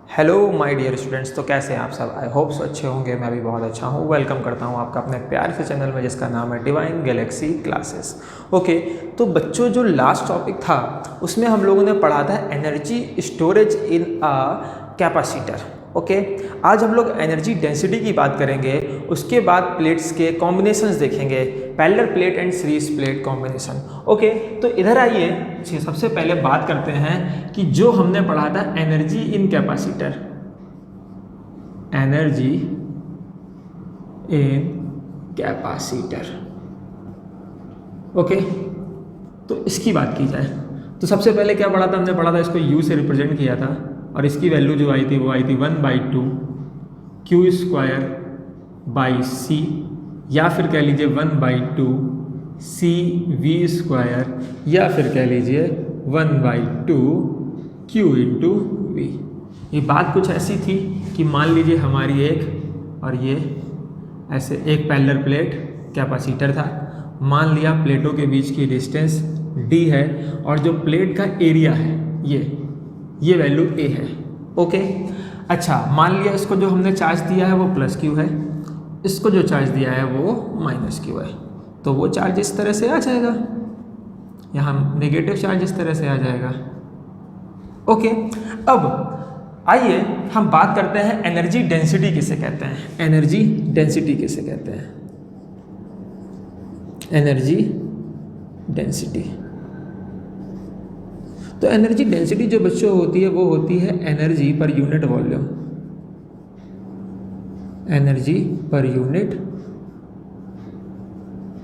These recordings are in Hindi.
Hello my dear students. तो कैसे हैं आप सब? आई होप सो अच्छे होंगे। मैं भी बहुत अच्छा हूँ। वेलकम करता हूँ आपका अपने प्यार से चैनल में जिसका नाम है डिवाइन गैलेक्सी क्लासेस। ओके, तो बच्चों जो लास्ट टॉपिक था उसमें हम लोगों ने पढ़ा था energy storage in a capacitor. Okay, आज हम लोग एनर्जी डेंसिटी की बात करेंगे। उसके बाद प्लेट्स के कॉम्बिनेशंस देखेंगे, parallel plate and series plate combination. Okay, तो इधर आइए, सबसे पहले बात करते हैं कि जो हमने पढ़ा था energy in capacitor, energy in capacitor. Okay, तो इसकी बात की जाए तो सबसे पहले क्या पढ़ा था? हमने पढ़ा था इसको U से रिप्रेजेंट किया था और इसकी वैल्यू जो आई थी वो आई थी 1/2 क्यू स्क्वायर बाई सी, या फिर कह लीजिए 1/2 सी वी स्क्वायर, या फिर कह लीजिए 1/2 क्यू इंटू वी। ये बात कुछ ऐसी थी कि मान लीजिए हमारी एक और ये ऐसे एक पैरेलल प्लेट कैपेसिटर था। मान लिया प्लेटों के बीच की डिस्टेंस d है और जो प्लेट का एरिया है ये वैल्यू a है। ओके, अच्छा, मान लिया इसको जो हमने चार्ज दिया है वो प्लस क्यू है, इसको जो चार्ज दिया है वो माइनस क्यू है। तो वो चार्ज इस तरह से आ जाएगा, यहाँ नेगेटिव चार्ज इस तरह से आ जाएगा। ओके, अब आइए हम बात करते हैं एनर्जी डेंसिटी किसे कहते हैं। एनर्जी डेंसिटी किसे कहते हैं? एनर्जी डेंसिटी, तो एनर्जी डेंसिटी जो बच्चों होती है वो होती है energy per unit volume. Energy per unit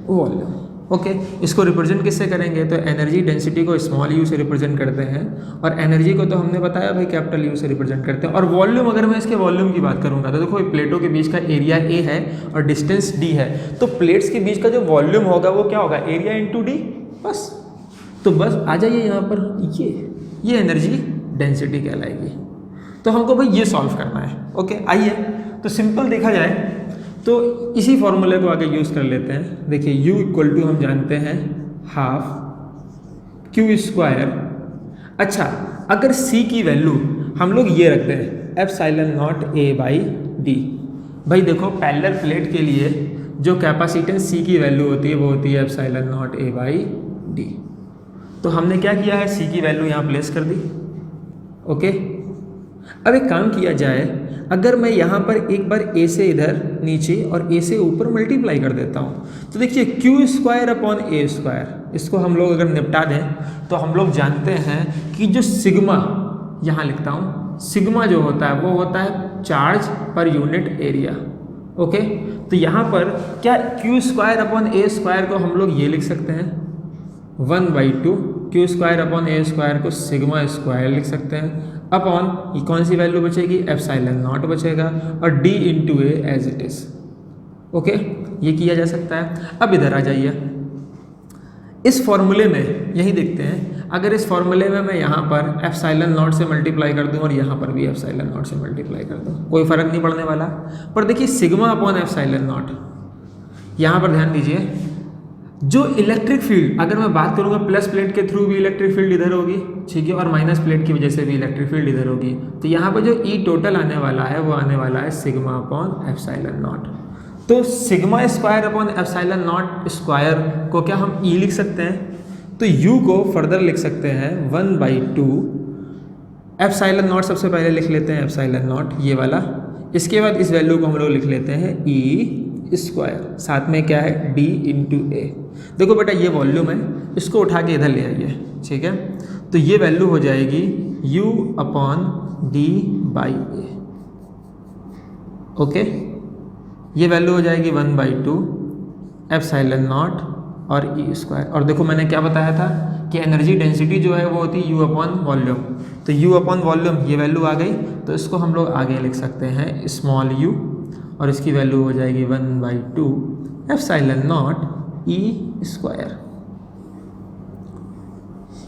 volume. Okay, इसको रिप्रेजेंट किससे करेंगे? तो एनर्जी डेंसिटी को स्मॉल यू से रिप्रेजेंट करते हैं और एनर्जी को तो हमने बताया भाई कैपिटल यू से रिप्रेजेंट करते हैं। और वॉल्यूम, अगर मैं इसके वॉल्यूम की बात करूंगा तो देखो प्लेटों के बीच का एरिया ए है और डिस्टेंस डी है, तो प्लेट्स के बीच का जो वॉल्यूम होगा वो क्या होगा? Area into D. बस, तो बस आ जाइए यहाँ पर, ये एनर्जी डेंसिटी कहलाएगी। तो हमको भाई ये सॉल्व करना है। ओके, आइए, तो सिंपल देखा जाए तो इसी फॉर्मूले को आगे यूज़ कर लेते हैं। देखिए U इक्वल टू हम जानते हैं हाफ क्यू स्क्वायर। अच्छा, अगर C की वैल्यू हम लोग ये रखते हैं epsilon naught A by D. भाई देखो पैरेलल प्लेट के लिए जो कैपेसिटेंस C की वैल्यू होती है वो होती है epsilon naught A by D. तो हमने क्या किया है, C की वैल्यू यहाँ प्लेस कर दी। ओके, अब एक काम किया जाए, अगर मैं यहाँ पर एक बार A से इधर नीचे और A से ऊपर मल्टीप्लाई कर देता हूँ तो देखिए Q square upon A square, इसको हम लोग अगर निपटा दें तो हम लोग जानते हैं कि जो सिग्मा, यहाँ लिखता हूँ, सिग्मा जो होता है वो होता है charge per unit area. Okay, तो यहाँ पर क्या Q square upon A square को हम लोग ये लिख सकते हैं 1/2 Q square upon A square को सिग्मा स्क्वायर लिख सकते हैं, अपॉन ये कौन सी वैल्यू बचेगी? एप्सिलॉन नॉट बचेगा और d into A as it is. Okay, ये किया जा सकता है। अब इधर आ जाइए, इस फॉर्मूले में यही देखते हैं, अगर इस फॉर्मूले में मैं यहाँ पर एप्सिलॉन नॉट से मल्टीप्लाई कर दूँ और यहाँ पर भी एप्सिलॉन नॉट से मल्टीप्लाई कर दूँ, कोई फर्क नहीं पड़ने वाला। पर देखिए सिग्मा अपॉन एप्सिलॉन नॉट, यहाँ पर ध्यान दीजिए, जो इलेक्ट्रिक फील्ड, अगर मैं बात करूंगा प्लस प्लेट के थ्रू भी इलेक्ट्रिक फील्ड इधर होगी, ठीक है, और माइनस प्लेट की वजह से भी इलेक्ट्रिक फील्ड इधर होगी, तो यहाँ पर जो ई टोटल आने वाला है वो आने वाला है सिग्मा अपॉन एप्सिलॉन नॉट। तो sigma square upon epsilon not square को क्या हम ई लिख सकते हैं? तो यू को फर्दर लिख सकते हैं 1/2 एप्सिलॉन नॉट, सबसे पहले लिख लेते हैं एप्सिलॉन नॉट ये वाला, इसके बाद इस वैल्यू को हम लोग लिख लेते हैं ई स्क्वायर, साथ में क्या है d इंटू ए। देखो बेटा ये वॉल्यूम है, इसको उठा के इधर ले आइए, ठीक है, तो ये वैल्यू हो जाएगी u upon D by A. Okay, ये वैल्यू हो जाएगी 1/2 एप्सिलॉन नॉट और ई स्क्वायर। और देखो मैंने क्या बताया था कि एनर्जी डेंसिटी जो है वो होती है u अपॉन वॉल्यूम, तो u अपॉन वॉल्यूम ये वैल्यू आ गई, तो इसको हम लोग आगे लिख सकते हैं स्मॉल u और इसकी वैल्यू हो जाएगी 1/2 एप्सिलॉन नॉट ई स्क्वायर।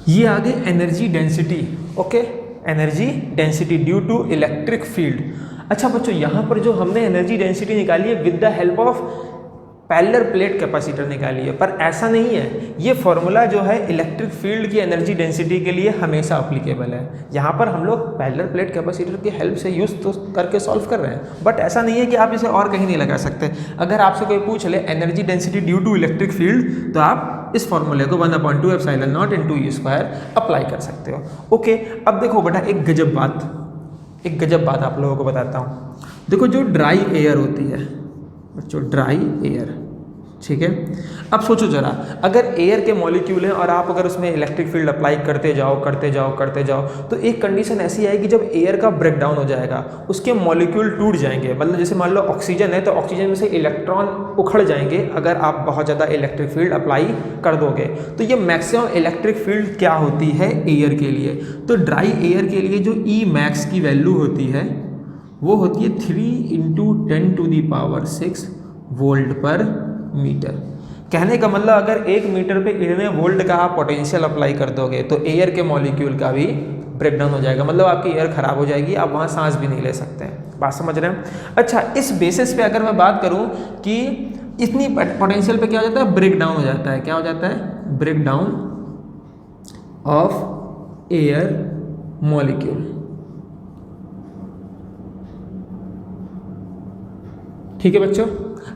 ये आ गई energy density. Okay, energy density due to electric field. अच्छा बच्चों, यहाँ पर जो हमने एनर्जी डेंसिटी निकाली है with the help of parallel plate capacitor निकालिए, पर ऐसा नहीं है। ये फॉर्मूला जो है इलेक्ट्रिक फील्ड की एनर्जी डेंसिटी के लिए हमेशा अप्लीकेबल है। यहाँ पर हम लोग पैरेलल प्लेट कैपेसिटर की हेल्प से यूज़ तो करके सॉल्व कर रहे हैं, बट ऐसा नहीं है कि आप इसे और कहीं नहीं लगा सकते। अगर आपसे कोई पूछ ले energy density due to electric field, तो आप इस फॉर्मूले को 1/2 epsilon naught into E square apply कर सकते हो। ओके, अब देखो बेटा एक गजब बात आप लोगों को बताता हूँ। देखो जो ड्राई एयर होती है बच्चों, ड्राई एयर, ठीक है। अब सोचो जरा, अगर एयर के मॉलिक्यूल हैं और आप अगर उसमें इलेक्ट्रिक फील्ड अप्लाई करते जाओ तो एक कंडीशन ऐसी आएगी जब एयर का ब्रेक डाउन हो जाएगा, उसके मॉलिक्यूल टूट जाएंगे। मतलब जैसे मान लो ऑक्सीजन है तो ऑक्सीजन में से इलेक्ट्रॉन उखड़ जाएंगे अगर आप बहुत ज़्यादा इलेक्ट्रिक फील्ड अप्लाई कर दोगे। तो ये मैक्सिमम इलेक्ट्रिक फील्ड क्या होती है एयर के लिए? तो ड्राई एयर के लिए जो ई मैक्स की वैल्यू होती है वो होती है 3 × 10⁻⁶ वोल्ट पर मीटर। कहने का मतलब अगर 1 मीटर पे इतने वोल्ट का आप पोटेंशियल अप्लाई कर दोगे तो एयर के मॉलिक्यूल का भी ब्रेकडाउन हो जाएगा, मतलब आपकी एयर खराब हो जाएगी, आप वहाँ सांस भी नहीं ले सकते हैं। बात समझ रहे हैं? अच्छा, इस बेसिस पे अगर मैं बात करूँ कि इतनी पोटेंशियल पे क्या हो जाता है, ब्रेक डाउन हो जाता है। क्या हो जाता है? Break down of air molecule. ठीक है बच्चों,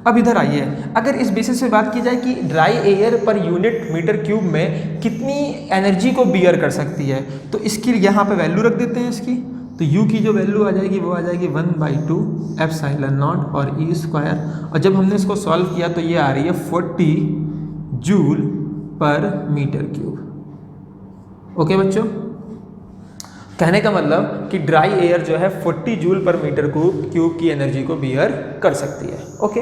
अब इधर आइए, अगर इस बेसिस पे बात की जाए कि ड्राई एयर पर यूनिट मीटर क्यूब में कितनी एनर्जी को बियर कर सकती है, तो इसकी यहाँ पे वैल्यू रख देते हैं इसकी। तो U की जो वैल्यू आ जाएगी वो आ जाएगी 1/2 एप्सिलॉन नॉट और ई स्क्वायर, और जब हमने इसको सॉल्व किया तो ये आ रही है 40 जूल पर मीटर क्यूब। ओके बच्चों, कहने का मतलब कि ड्राई एयर जो है 40 जूल पर मीटर क्यूब की एनर्जी को बियर कर सकती है। ओके,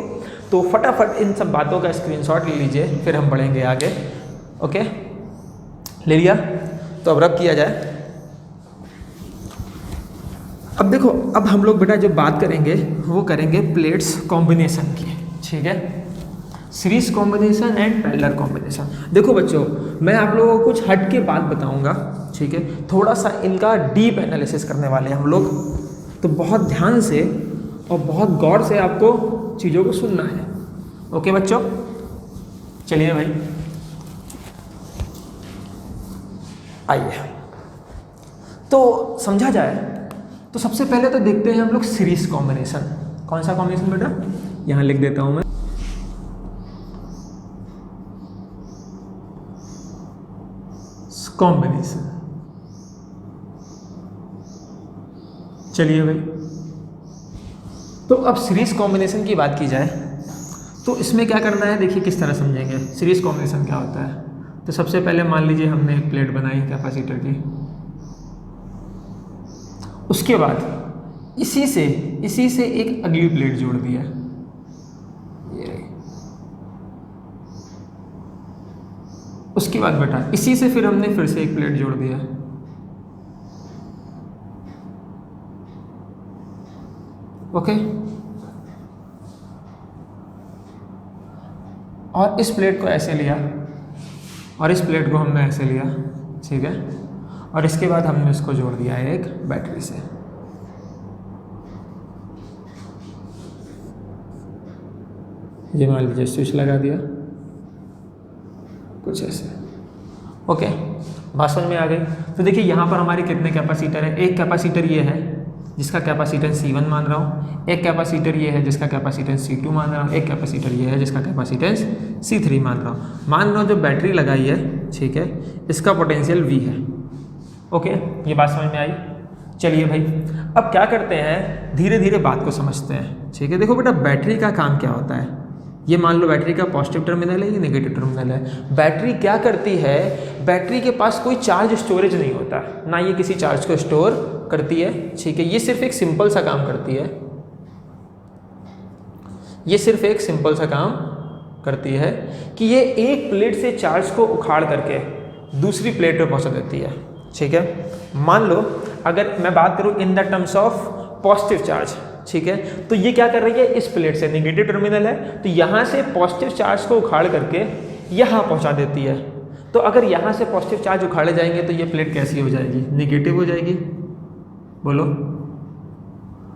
तो फटाफट इन सब बातों का स्क्रीनशॉट ले लीजिए, फिर हम बढ़ेंगे आगे। ओके, ले लिया? तो अब रब किया जाए। अब देखो, अब हम लोग बेटा जो बात करेंगे वो करेंगे प्लेट्स कॉम्बिनेशन की, ठीक है। Series combination and parallel combination. देखो बच्चों, मैं आप लोगों को कुछ हट के बात बताऊंगा, ठीक है। थोड़ा सा इनका डीप एनालिसिस करने वाले हैं हम लोग, तो बहुत ध्यान से और बहुत गौर से आपको चीज़ों को सुनना है। ओके बच्चों, चलिए भाई आइए, तो समझा जाए तो सबसे पहले तो देखते हैं हम लोग सीरीज कॉम्बिनेशन। कौन सा कॉम्बिनेशन बेटा? यहाँ लिख देता हूँ मैं, कॉम्बिनेशन। चलिए भाई, तो अब सीरीज कॉम्बिनेशन की बात की जाए तो इसमें क्या करना है, देखिए किस तरह समझेंगे सीरीज कॉम्बिनेशन क्या होता है। तो सबसे पहले मान लीजिए हमने एक प्लेट बनाई कैपेसिटर की, उसके बाद इसी से एक अगली प्लेट जोड़ दिया, ये। उसके बाद बेटा इसी से फिर हमने फिर से एक प्लेट जोड़ दिया, ओके। और इस प्लेट को ऐसे लिया और इस प्लेट को हमने ऐसे लिया, ठीक है। और इसके बाद हमने इसको जोड़ दिया एक बैटरी से। ये मान लीजिए स्विच लगा दिया, कुछ ऐसे, ओके। बात समझ में आ गई? तो देखिए यहाँ पर हमारे कितने कैपेसिटर है। एक कैपेसिटर ये है जिसका कैपेसिटेंस C1 मान रहा हूँ, एक कैपेसिटर ये है जिसका कैपेसिटेंस C2 मान रहा हूँ, एक कैपेसिटर ये है जिसका कैपेसिटेंस C3 मान रहा हूँ। मान लो जो बैटरी लगाई है, ठीक है, इसका पोटेंशियल V है, ओके। ये बात समझ में आई? चलिए भाई, अब क्या करते हैं, धीरे धीरे बात को समझते हैं, ठीक है। देखो बेटा, बैटरी का काम क्या होता है, ये मान लो बैटरी का पॉजिटिव टर्मिनल है, ये नेगेटिव टर्मिनल है। बैटरी क्या करती है, बैटरी के पास कोई चार्ज स्टोरेज नहीं होता, ना ये किसी चार्ज को स्टोर करती है, ठीक है। ये सिर्फ एक सिंपल सा काम करती है, ये सिर्फ एक सिंपल सा काम करती है कि ये एक प्लेट से चार्ज को उखाड़ करके दूसरी प्लेट पे पहुंचा देती है, ठीक है। मान लो अगर मैं बात करूं in the terms of positive charge, ठीक है, तो ये क्या कर रही है, इस प्लेट से नेगेटिव टर्मिनल है तो यहाँ से पॉजिटिव चार्ज को उखाड़ करके यहाँ पहुँचा देती है। तो अगर यहाँ से पॉजिटिव चार्ज उखाड़े जाएंगे तो ये प्लेट कैसी हो जाएगी, नेगेटिव हो जाएगी, बोलो।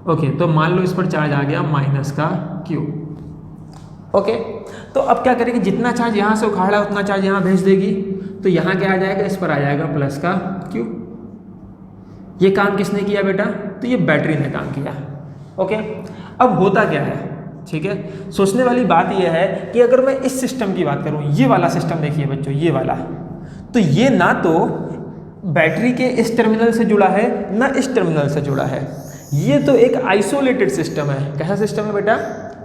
ओके, तो मान लो इस पर चार्ज आ गया -Q, ओके, तो अब क्या करेगी, जितना चार्ज यहाँ से उखाड़ा है उतना चार्ज यहाँ भेज देगी, तो यहाँ क्या आ जाएगा, इस पर आ जाएगा प्लस का क्यू। ये काम किसने किया बेटा, तो ये बैटरी ने काम किया। ओके, अब होता क्या है, ठीक है, सोचने वाली बात यह है कि अगर मैं इस सिस्टम की बात करूँ, ये वाला सिस्टम देखिए बच्चों, ये वाला, तो ये ना तो बैटरी के इस टर्मिनल से जुड़ा है ना इस टर्मिनल से जुड़ा है, ये तो एक आइसोलेटेड सिस्टम है। कैसा सिस्टम है बेटा,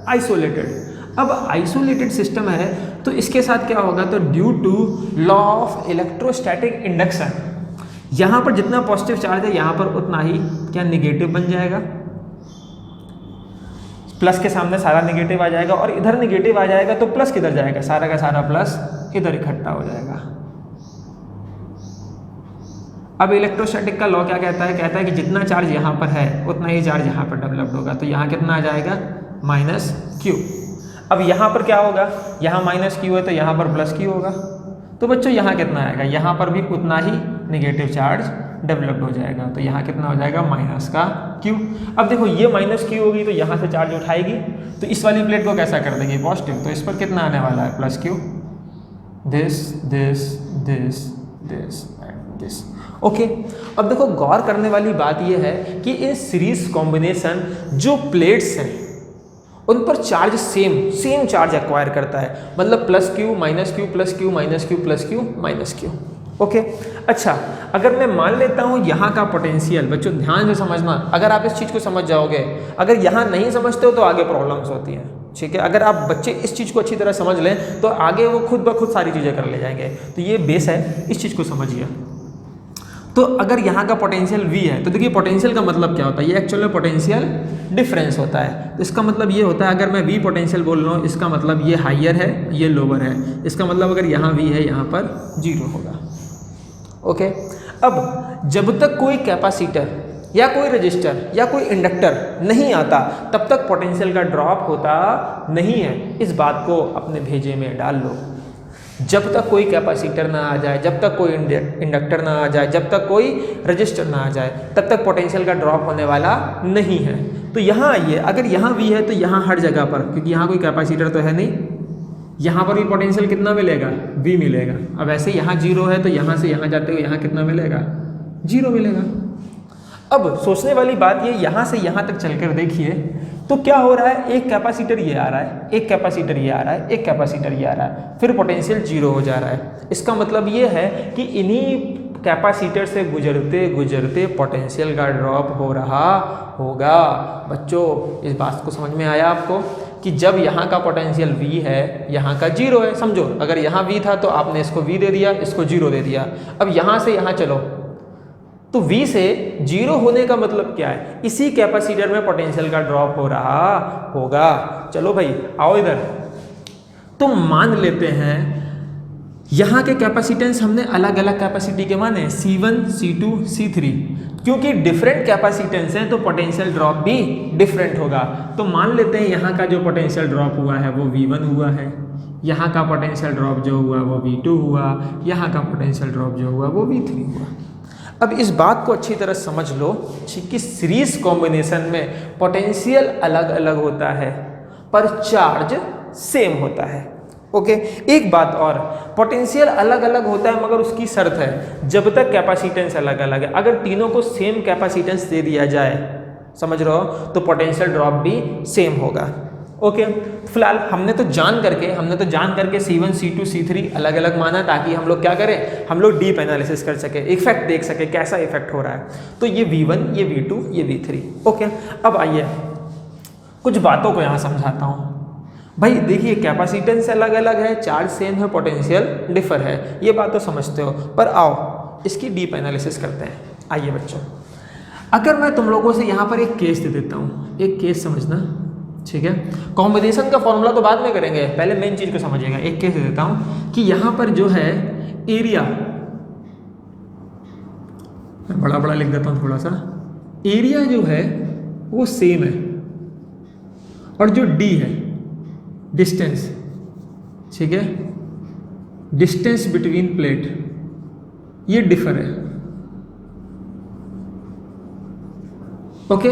आइसोलेटेड। अब आइसोलेटेड सिस्टम है तो इसके साथ क्या होगा, तो due to law of electrostatic induction, यहाँ पर जितना पॉजिटिव चार्ज है यहाँ पर उतना ही क्या निगेटिव बन जाएगा, प्लस के सामने सारा निगेटिव आ जाएगा, और इधर निगेटिव आ जाएगा तो प्लस किधर जाएगा, सारा का सारा प्लस इधर इकट्ठा हो जाएगा। अब इलेक्ट्रोस्टैटिक का लॉ क्या कहता है, कहता है कि जितना चार्ज यहाँ पर है उतना ही चार्ज यहाँ पर डेवलप्ड होगा, तो यहाँ कितना आ जाएगा, माइनस क्यू। अब यहाँ पर क्या होगा, यहाँ माइनस क्यू है तो यहाँ पर प्लस क्यू होगा, तो बच्चों यहाँ कितना आएगा, यहाँ पर भी उतना ही निगेटिव चार्ज डेवलप्ड हो जाएगा, तो यहाँ कितना हो जाएगा, माइनस का क्यू। अब देखो ये माइनस क्यू होगी तो यहाँ से चार्ज उठाएगी, तो इस वाली प्लेट को कैसा कर देंगे, पॉजिटिव, तो इस पर कितना आने वाला है, plus Q, this this this this and this. Okay, अब देखो गौर करने वाली बात यह है कि इन सीरीज कॉम्बिनेशन जो प्लेट्स हैं उन पर चार्ज सेम चार्ज एक्वायर करता है, मतलब plus Q minus Q plus Q minus Q plus Q minus Q. Okay, अच्छा, अगर मैं मान लेता हूँ यहाँ का पोटेंशियल, बच्चों ध्यान से समझना, अगर आप इस चीज़ को समझ जाओगे, अगर यहाँ नहीं समझते हो तो आगे प्रॉब्लम्स होती हैं, ठीक है। अगर आप बच्चे इस चीज़ को अच्छी तरह समझ लें तो आगे वो खुद ब खुद सारी चीज़ें कर ले जाएंगे, तो ये बेस है, इस चीज़ को समझिए। तो अगर यहाँ का पोटेंशियल V है तो देखिए पोटेंशियल का मतलब क्या होता है, ये एक्चुअल में पोटेंशियल डिफरेंस होता है, तो इसका मतलब ये होता है, अगर मैं V पोटेंशियल बोल रहा हूँ इसका मतलब ये हाइयर है ये लोअर है, इसका मतलब अगर यहाँ V है यहाँ पर 0 होगा। ओके, अब जब तक कोई कैपेसिटर या कोई रजिस्टर या कोई इंडक्टर नहीं आता तब तक पोटेंशियल का ड्रॉप होता नहीं है, इस बात को अपने भेजे में डाल लो। जब तक कोई कैपेसिटर ना आ जाए, जब तक कोई इंडक्टर ना आ जाए, जब तक कोई रजिस्टर ना आ जाए, तब तक पोटेंशियल का ड्रॉप होने वाला नहीं है। तो यहाँ आइए, अगर यहाँ V है तो यहाँ हर जगह पर, क्योंकि यहाँ कोई कैपेसिटर तो है नहीं, यहाँ पर भी पोटेंशियल कितना मिलेगा, V मिलेगा। अब ऐसे यहाँ 0 है तो यहाँ से यहाँ जाते हुए यहाँ कितना मिलेगा, 0 मिलेगा। अब सोचने वाली बात ये, यहाँ से यहाँ तक चलकर देखिए तो क्या हो रहा है, एक कैपेसिटर ये आ रहा है, एक कैपेसिटर ये आ रहा है, एक कैपेसिटर ये आ रहा है, फिर पोटेंशियल 0 हो जा रहा है। इसका मतलब ये है कि इन्हीं कैपेसिटर से गुजरते गुजरते पोटेंशियल का ड्रॉप हो रहा होगा। बच्चों इस बात को समझ में आया आपको कि जब यहाँ का पोटेंशियल V है यहाँ का 0 है, समझो अगर यहाँ V था तो आपने इसको V दे दिया, इसको 0 दे दिया। अब यहाँ से यहाँ चलो तो V से 0 होने का मतलब क्या है, इसी कैपेसिटर में पोटेंशियल का ड्रॉप हो रहा होगा। चलो भाई आओ इधर, तो मान लेते हैं यहाँ के कैपेसिटेंस हमने अलग अलग कैपेसिटी के माने C1 C2 C3, क्योंकि डिफरेंट कैपेसिटेंस हैं तो पोटेंशियल ड्रॉप भी डिफरेंट होगा। तो मान लेते हैं यहाँ का जो पोटेंशियल ड्रॉप हुआ है वो V1 हुआ है, यहाँ का पोटेंशियल ड्रॉप जो हुआ वो V2 हुआ, यहाँ का पोटेंशियल ड्रॉप जो हुआ वो V3 हुआ। अब इस बात को अच्छी तरह समझ लो कि सीरीज कॉम्बिनेशन में पोटेंशियल अलग अलग होता है पर चार्ज सेम होता है। ओके, एक बात और, पोटेंशियल अलग अलग होता है मगर उसकी शर्त है जब तक कैपेसिटेंस अलग अलग है। अगर तीनों को सेम कैपेसिटेंस दे दिया जाए, समझ रहे हो, तो पोटेंशियल ड्रॉप भी सेम होगा। ओके, फिलहाल हमने तो जान करके C1 C2 C3 अलग अलग माना ताकि हम लोग क्या करें, हम लोग डीप एनालिसिस कर सके, इफेक्ट देख सके कैसा इफेक्ट हो रहा है। तो ये V1 ये V2 ये V3। ओके, अब आइए कुछ बातों को यहाँ समझाता हूँ। भाई देखिए कैपेसिटेंस अलग अलग है, चार्ज सेम है, पोटेंशियल डिफर है, ये बात तो समझते हो, पर आओ इसकी डीप एनालिसिस करते हैं। आइए बच्चों, अगर मैं तुम लोगों से यहाँ पर एक केस दे देता हूँ, एक केस समझना, ठीक है। कॉम्बिनेशन का फॉर्मूला तो बाद में करेंगे, पहले मेन चीज को समझिएगा। एक केस दे देता हूँ कि यहाँ पर जो है एरिया, मैं बड़ा बड़ा लिख देता हूँ थोड़ा सा, एरिया जो है वो सेम है और जो D है डिस्टेंस, ठीक है, डिस्टेंस बिटवीन प्लेट ये डिफर है। ओके,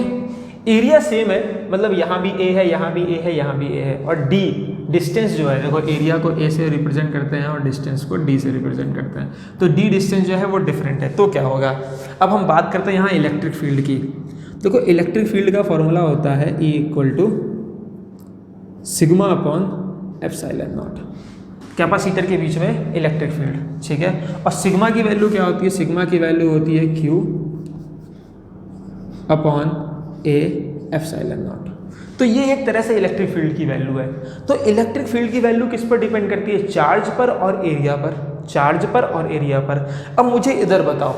एरिया सेम है, मतलब यहाँ भी A है, यहाँ भी A है, यहाँ भी A है, और D डिस्टेंस जो है, देखो एरिया को ए से रिप्रेजेंट करते हैं और डिस्टेंस को डी से रिप्रेजेंट करते हैं, तो डी डिस्टेंस जो है वो डिफरेंट है, तो क्या होगा। अब हम बात करते हैं यहाँ इलेक्ट्रिक फील्ड की। देखो इलेक्ट्रिक फील्ड का फॉर्मूला होता है E equal to sigma upon epsilon naught, capacitor के बीच में इलेक्ट्रिक फील्ड, ठीक है। और सिग्मा की वैल्यू क्या होती है, सिग्मा की वैल्यू होती है Q upon A epsilon not. तो ये एक तरह से इलेक्ट्रिक फील्ड की वैल्यू है। तो इलेक्ट्रिक फील्ड की वैल्यू किस पर डिपेंड करती है, चार्ज पर और एरिया पर, चार्ज पर और एरिया पर। अब मुझे इधर बताओ,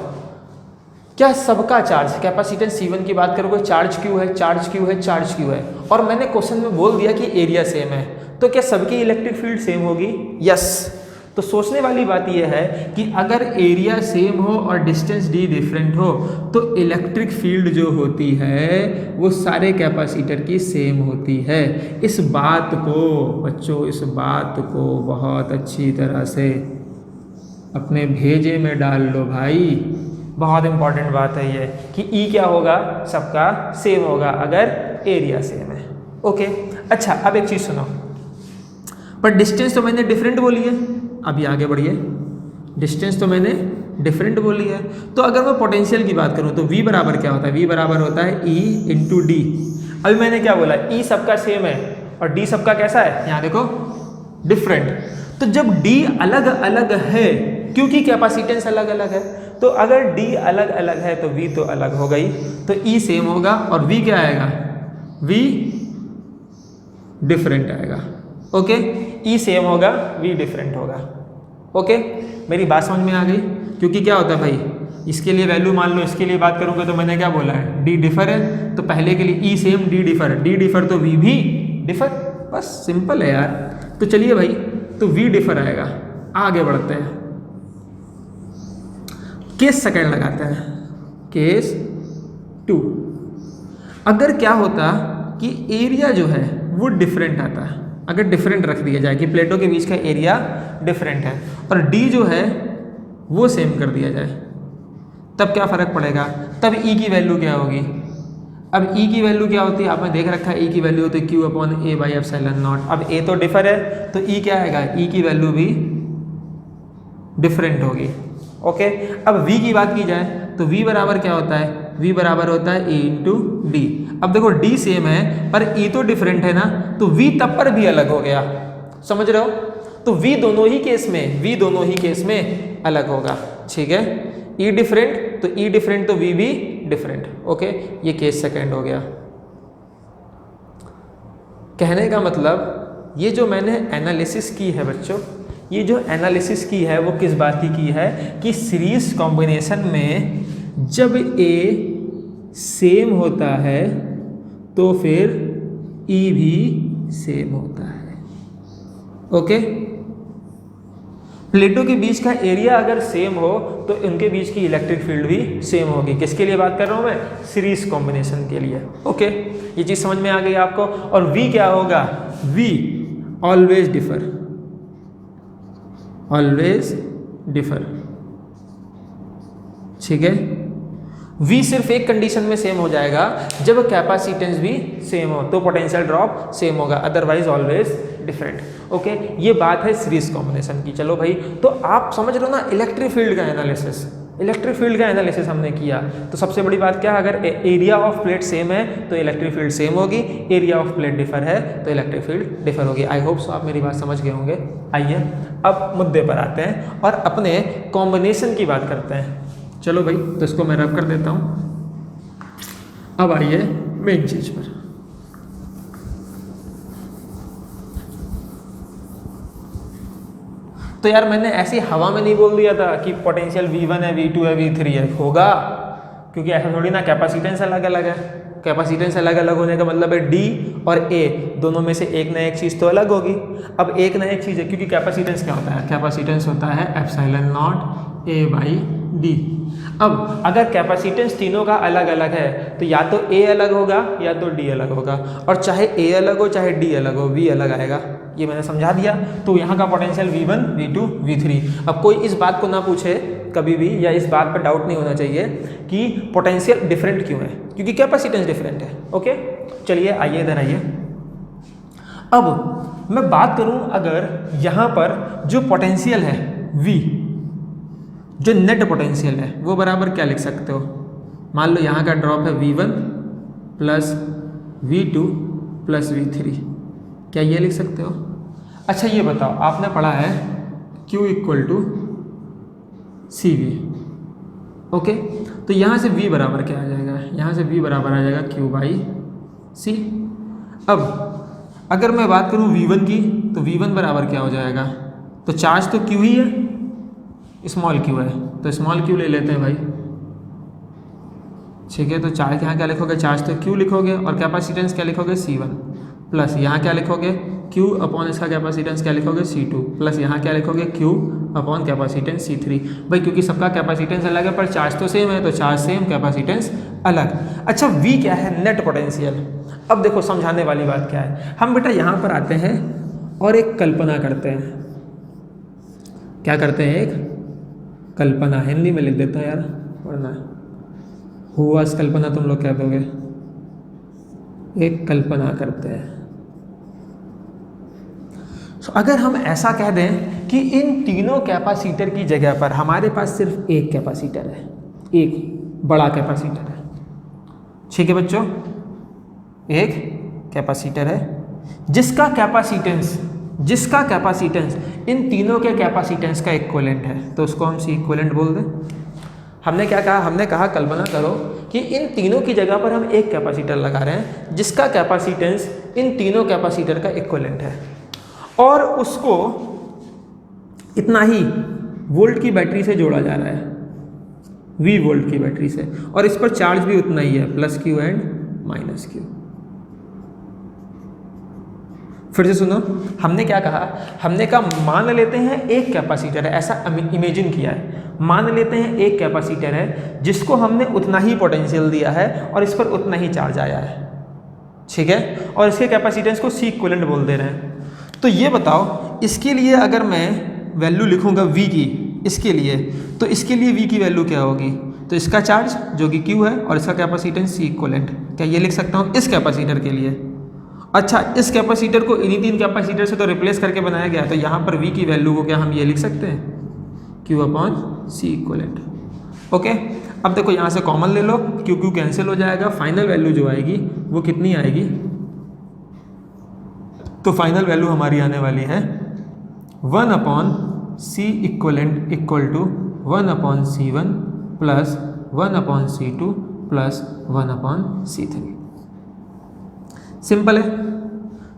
क्या सबका चार्ज, कैपेसिटेंस C1 की बात करोगे चार्ज Q है, चार्ज Q है, चार्ज Q है, और मैंने क्वेश्चन में बोल दिया कि एरिया सेम है, तो क्या सबकी इलेक्ट्रिक फील्ड सेम होगी, यस। तो सोचने वाली बात यह है कि अगर एरिया सेम हो और डिस्टेंस d डिफरेंट हो तो इलेक्ट्रिक फील्ड जो होती है वो सारे कैपेसिटर की सेम होती है। इस बात को बच्चों, इस बात को बहुत अच्छी तरह से अपने भेजे में डाल लो भाई, बहुत इंपॉर्टेंट बात है ये कि E क्या होगा, सबका सेम होगा अगर एरिया सेम है, ओके। अच्छा अब एक चीज़ सुनो, पर डिस्टेंस तो मैंने डिफरेंट बोली है, अभी आगे बढ़िए, डिस्टेंस तो मैंने डिफरेंट बोली है, तो अगर मैं पोटेंशियल की बात करूं तो V बराबर क्या होता है, V बराबर होता है E इंटू डी। अभी मैंने क्या बोला, E सबका सेम है और D सबका कैसा है, यहाँ देखो डिफरेंट। तो जब D अलग अलग है, क्योंकि कैपेसिटेंस अलग अलग है, तो अगर D अलग अलग है तो V तो अलग हो गई, तो E सेम होगा और V क्या आएगा, V डिफरेंट आएगा, ओके। E सेम होगा, V डिफरेंट होगा, ओके। मेरी बात समझ में आ गई, क्योंकि क्या होता है भाई, इसके लिए वैल्यू मान लो, इसके लिए बात करूँगा तो मैंने क्या बोला है, D डिफर है, तो पहले के लिए E same, D differ, D differ तो V भी डिफर, बस सिंपल है यार। तो चलिए भाई, तो V डिफर आएगा। आगे बढ़ते हैं, केस सेकंड लगाते हैं, केस 2। अगर क्या होता कि एरिया जो है वो डिफरेंट आता है, अगर डिफरेंट रख दिया जाए कि प्लेटों के बीच का एरिया डिफरेंट है और D जो है वो सेम कर दिया जाए, तब क्या फ़र्क पड़ेगा, तब E की वैल्यू क्या होगी। अब E की वैल्यू क्या होती है, आपने देख रखा है E की वैल्यू होती है Q upon A by epsilon not. अब A तो डिफर है तो E क्या आएगा, E की वैल्यू भी डिफरेंट होगी, ओके। अब V की बात की जाए तो V बराबर क्या होता है, V बराबर होता है E इंटू डी। अब देखो D सेम है पर E तो डिफरेंट है ना, तो V तब पर भी अलग हो गया, समझ रहे हो। तो V दोनों ही केस में अलग होगा, ठीक है। E डिफरेंट तो E डिफरेंट तो V भी डिफरेंट, ओके। ये केस सेकंड हो गया। कहने का मतलब ये जो मैंने एनालिसिस की है बच्चों, ये जो एनालिसिस की है वो किस बात की है कि सीरीज कॉम्बिनेशन में जब A सेम होता है तो फिर E भी सेम होता है, ओके। प्लेटों के बीच का एरिया अगर सेम हो तो उनके बीच की इलेक्ट्रिक फील्ड भी सेम होगी। किसके लिए बात कर रहा हूँ मैं, सीरीज कॉम्बिनेशन के लिए, ओके। ये चीज़ समझ में आ गई आपको। और V क्या होगा, V always differ, always differ, ठीक है। V सिर्फ एक कंडीशन में सेम हो जाएगा, जब कैपेसिटेंस भी सेम हो तो पोटेंशियल ड्रॉप सेम होगा, अदरवाइज ऑलवेज डिफरेंट, ओके। ये बात है सीरीज कॉम्बिनेशन की। चलो भाई, तो आप समझ रहे हो ना इलेक्ट्रिक फील्ड का एनालिसिस, इलेक्ट्रिक फील्ड का एनालिसिस हमने किया। तो सबसे बड़ी बात क्या है, अगर एरिया ऑफ प्लेट सेम है तो इलेक्ट्रिक फील्ड सेम होगी, एरिया ऑफ प्लेट डिफर है तो इलेक्ट्रिक फील्ड डिफर होगी। आई होप सो आप मेरी बात समझ गए होंगे। आइए अब मुद्दे पर आते हैं और अपने कॉम्बिनेशन की बात करते हैं। चलो भाई, तो इसको मैं रब कर देता हूँ। अब आइए मेन चीज पर। तो यार मैंने ऐसी हवा में नहीं बोल दिया था कि पोटेंशियल V1 है, V2 है, V3 है, होगा, क्योंकि ऐसा थोड़ी ना, कैपेसिटेंस अलग अलग है। कैपेसिटेंस अलग अलग होने का मतलब है D और A दोनों में से एक ना एक चीज़ तो अलग होगी। अब एक ना एक चीज़ है, क्योंकि कैपेसिटेंस क्या होता है, कैपेसिटेंस होता है epsilon naught A by D। अब अगर कैपेसिटेंस तीनों का अलग अलग है तो या तो A अलग होगा या तो D अलग होगा, और चाहे A अलग हो चाहे D अलग हो, V अलग आएगा। ये मैंने समझा दिया। तो यहाँ का पोटेंशियल V1, V2, V3। अब कोई इस बात को ना पूछे कभी भी, या इस बात पर डाउट नहीं होना चाहिए कि पोटेंशियल डिफरेंट क्यों है, क्योंकि कैपेसिटेंस डिफरेंट है, ओके। चलिए आइए इधर आइए। अब मैं बात करूं अगर यहाँ पर जो पोटेंशियल है V, जो नेट पोटेंशियल है वो बराबर क्या लिख सकते हो? मान लो यहाँ का ड्रॉप है V1 plus V2 plus V3, क्या ये लिख सकते हो? अच्छा ये बताओ, आपने पढ़ा है Q equal to CV, okay, तो यहाँ से V बराबर क्या आ जाएगा? यहाँ से V बराबर आ जाएगा Q बाई C। अब अगर मैं बात करूँ V1 की, तो V1 बराबर क्या हो जाएगा? तो चार्ज तो Q ही है, स्मॉल q है, तो स्मॉल q ले लेते हैं भाई, ठीक है। तो चार्ज यहाँ क्या लिखोगे? चार्ज तो q लिखोगे, और कैपेसिटेंस क्या लिखोगे? C1 प्लस यहाँ क्या लिखोगे? q अपॉन इसका कैपेसिटेंस क्या लिखोगे? C2 प्लस यहाँ क्या लिखोगे? q upon capacitance C3। भाई क्योंकि सबका कैपेसिटेंस अलग है पर चार्ज तो सेम है, तो चार्ज सेम, कैपेसिटेंस अलग। अच्छा V क्या है? Net potential. अब देखो समझाने वाली बात क्या है, हम बेटा यहाँ पर आते हैं और एक कल्पना करते हैं। क्या करते हैं? एक कल्पना, हिंदी में लिख देता हूँ यार, वरना हुआ कल्पना तुम लोग कह दोगे। एक कल्पना करते हैं। तो अगर हम ऐसा कह दें कि इन तीनों कैपेसिटर की जगह पर हमारे पास सिर्फ एक कैपेसिटर है, एक बड़ा कैपेसिटर है, ठीक है बच्चों, एक कैपेसिटर है जिसका कैपेसिटेंस इन तीनों के कैपेसिटेंस का इक्विवेलेंट है, तो उसको हम सी इक्विवेलेंट बोल दें। हमने क्या कहा? हमने कहा कल्पना करो कि इन तीनों की जगह पर हम एक कैपेसिटर लगा रहे हैं जिसका कैपेसिटेंस इन तीनों कैपेसिटर का इक्विवेलेंट है, और उसको इतना ही वोल्ट की बैटरी से जोड़ा जा रहा है, V वोल्ट की बैटरी से, और इस पर चार्ज भी उतना ही है, plus Q and minus Q। फिर से सुनो, हमने क्या कहा? हमने कहा मान लेते हैं एक कैपेसिटर है, ऐसा इमेजिन किया है, मान लेते हैं एक कैपेसिटर है जिसको हमने उतना ही पोटेंशियल दिया है और इस पर उतना ही चार्ज आया है, ठीक है, और इसके कैपेसिटेंस को सी इक्विवेलेंट बोल दे रहे हैं। तो ये बताओ, इसके लिए अगर मैं वैल्यू लिखूंगा V की, इसके लिए, तो इसके लिए V की वैल्यू क्या होगी? तो इसका चार्ज जो कि Q है और इसका कैपेसिटेंस सी इक्विवेलेंट, क्या ये लिख सकता हूँ इस कैपेसिटर के लिए? अच्छा, इस कैपेसिटर को इन्हीं तीन कैपेसिटर से तो रिप्लेस करके बनाया गया है, तो यहाँ पर V की वैल्यू को क्या हम ये लिख सकते हैं? Q upon C equivalent. Okay, अब देखो यहाँ से कॉमन ले लो, Q कैंसिल हो जाएगा, फाइनल वैल्यू जो आएगी वो कितनी आएगी? तो फाइनल वैल्यू हमारी आने वाली है 1 upon C equivalent equal to 1 upon C1 plus 1 upon C2 plus 1 upon C3। Simple है।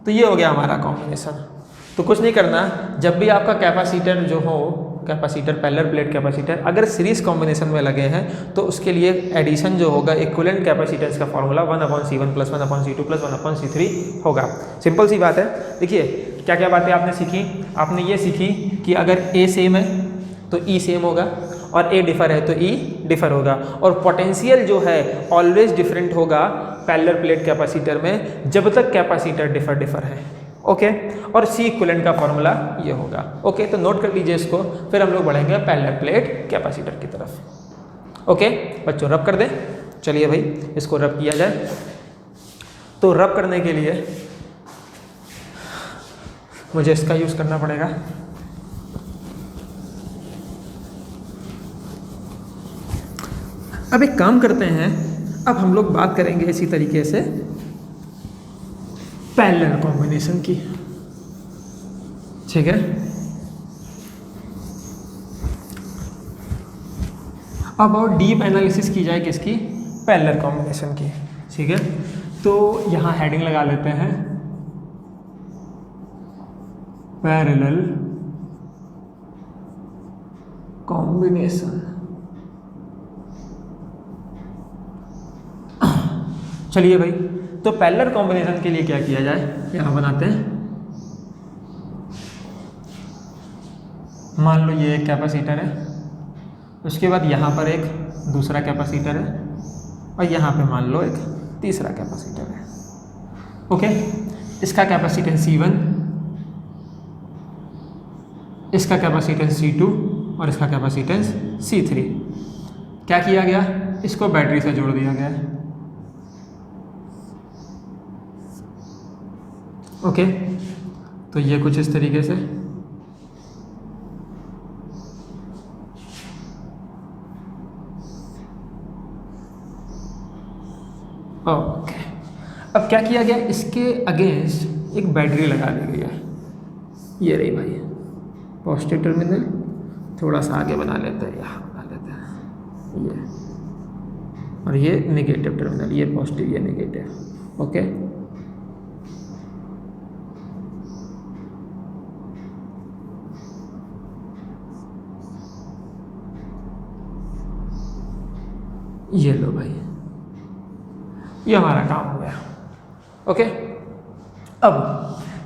तो ये हो गया हमारा कॉम्बिनेशन। तो कुछ नहीं करना, जब भी आपका कैपेसिटर जो हो, कैपेसिटर पैरेलल प्लेट कैपेसिटर अगर सीरीज कॉम्बिनेशन में लगे हैं, तो उसके लिए एडिशन जो होगा इक्विवेलेंट कैपेसिटेंस का formula 1 upon C1 plus 1 upon C2 plus 1 upon C3 होगा। सिंपल सी बात है। देखिए क्या क्या बातें आपने सीखी। आपने ये सीखी कि अगर A सेम है तो E सेम होगा, और A डिफर है तो E डिफर होगा, और पोटेंशियल जो है ऑलवेज डिफरेंट होगा पैरेलल प्लेट कैपेसिटर में जब तक कैपेसिटर डिफर है। ओके, और सी इक्विवेलेंट का फॉर्मूला ये होगा। ओके, तो नोट कर लीजिए इसको, फिर हम लोग बढ़ेंगे पैरेलल प्लेट कैपेसिटर की तरफ। ओके बच्चों, रब कर दें। चलिए भाई इसको रब किया जाए। तो रब करने के लिए मुझे इसका यूज़ करना पड़ेगा। अब एक काम करते हैं, अब हम लोग बात करेंगे इसी तरीके से पैरेलल कॉम्बिनेशन की, ठीक है। अब और डीप एनालिसिस की जाए किसकी? पैरेलल कॉम्बिनेशन की, ठीक है। तो यहाँ हेडिंग लगा लेते हैं पैरेलल कॉम्बिनेशन। चलिए भाई, तो पैरेलल कॉम्बिनेशन के लिए क्या किया जाए, यहाँ बनाते हैं। मान लो ये एक कैपेसिटर है, उसके बाद यहाँ पर एक दूसरा कैपेसिटर है, और यहाँ पे मान लो एक तीसरा कैपेसिटर है। ओके, इसका कैपेसिटेंस C1, इसका कैपेसिटेंस C2 और इसका कैपेसिटेंस C3। क्या किया गया? इसको बैटरी से जोड़ दिया गया है। ओके, तो ये कुछ इस तरीके से। ओके, अब क्या किया गया, इसके अगेंस्ट एक बैटरी लगा दी गई है। ये रही भाई पॉजिटिव टर्मिनल, थोड़ा सा आगे बना लेते हैं, यहाँ बना लेते हैं ये, और ये नेगेटिव टर्मिनल, ये पॉजिटिव ये नेगेटिव। ओके, ये लो भाई, ये हमारा काम हो गया। ओके, अब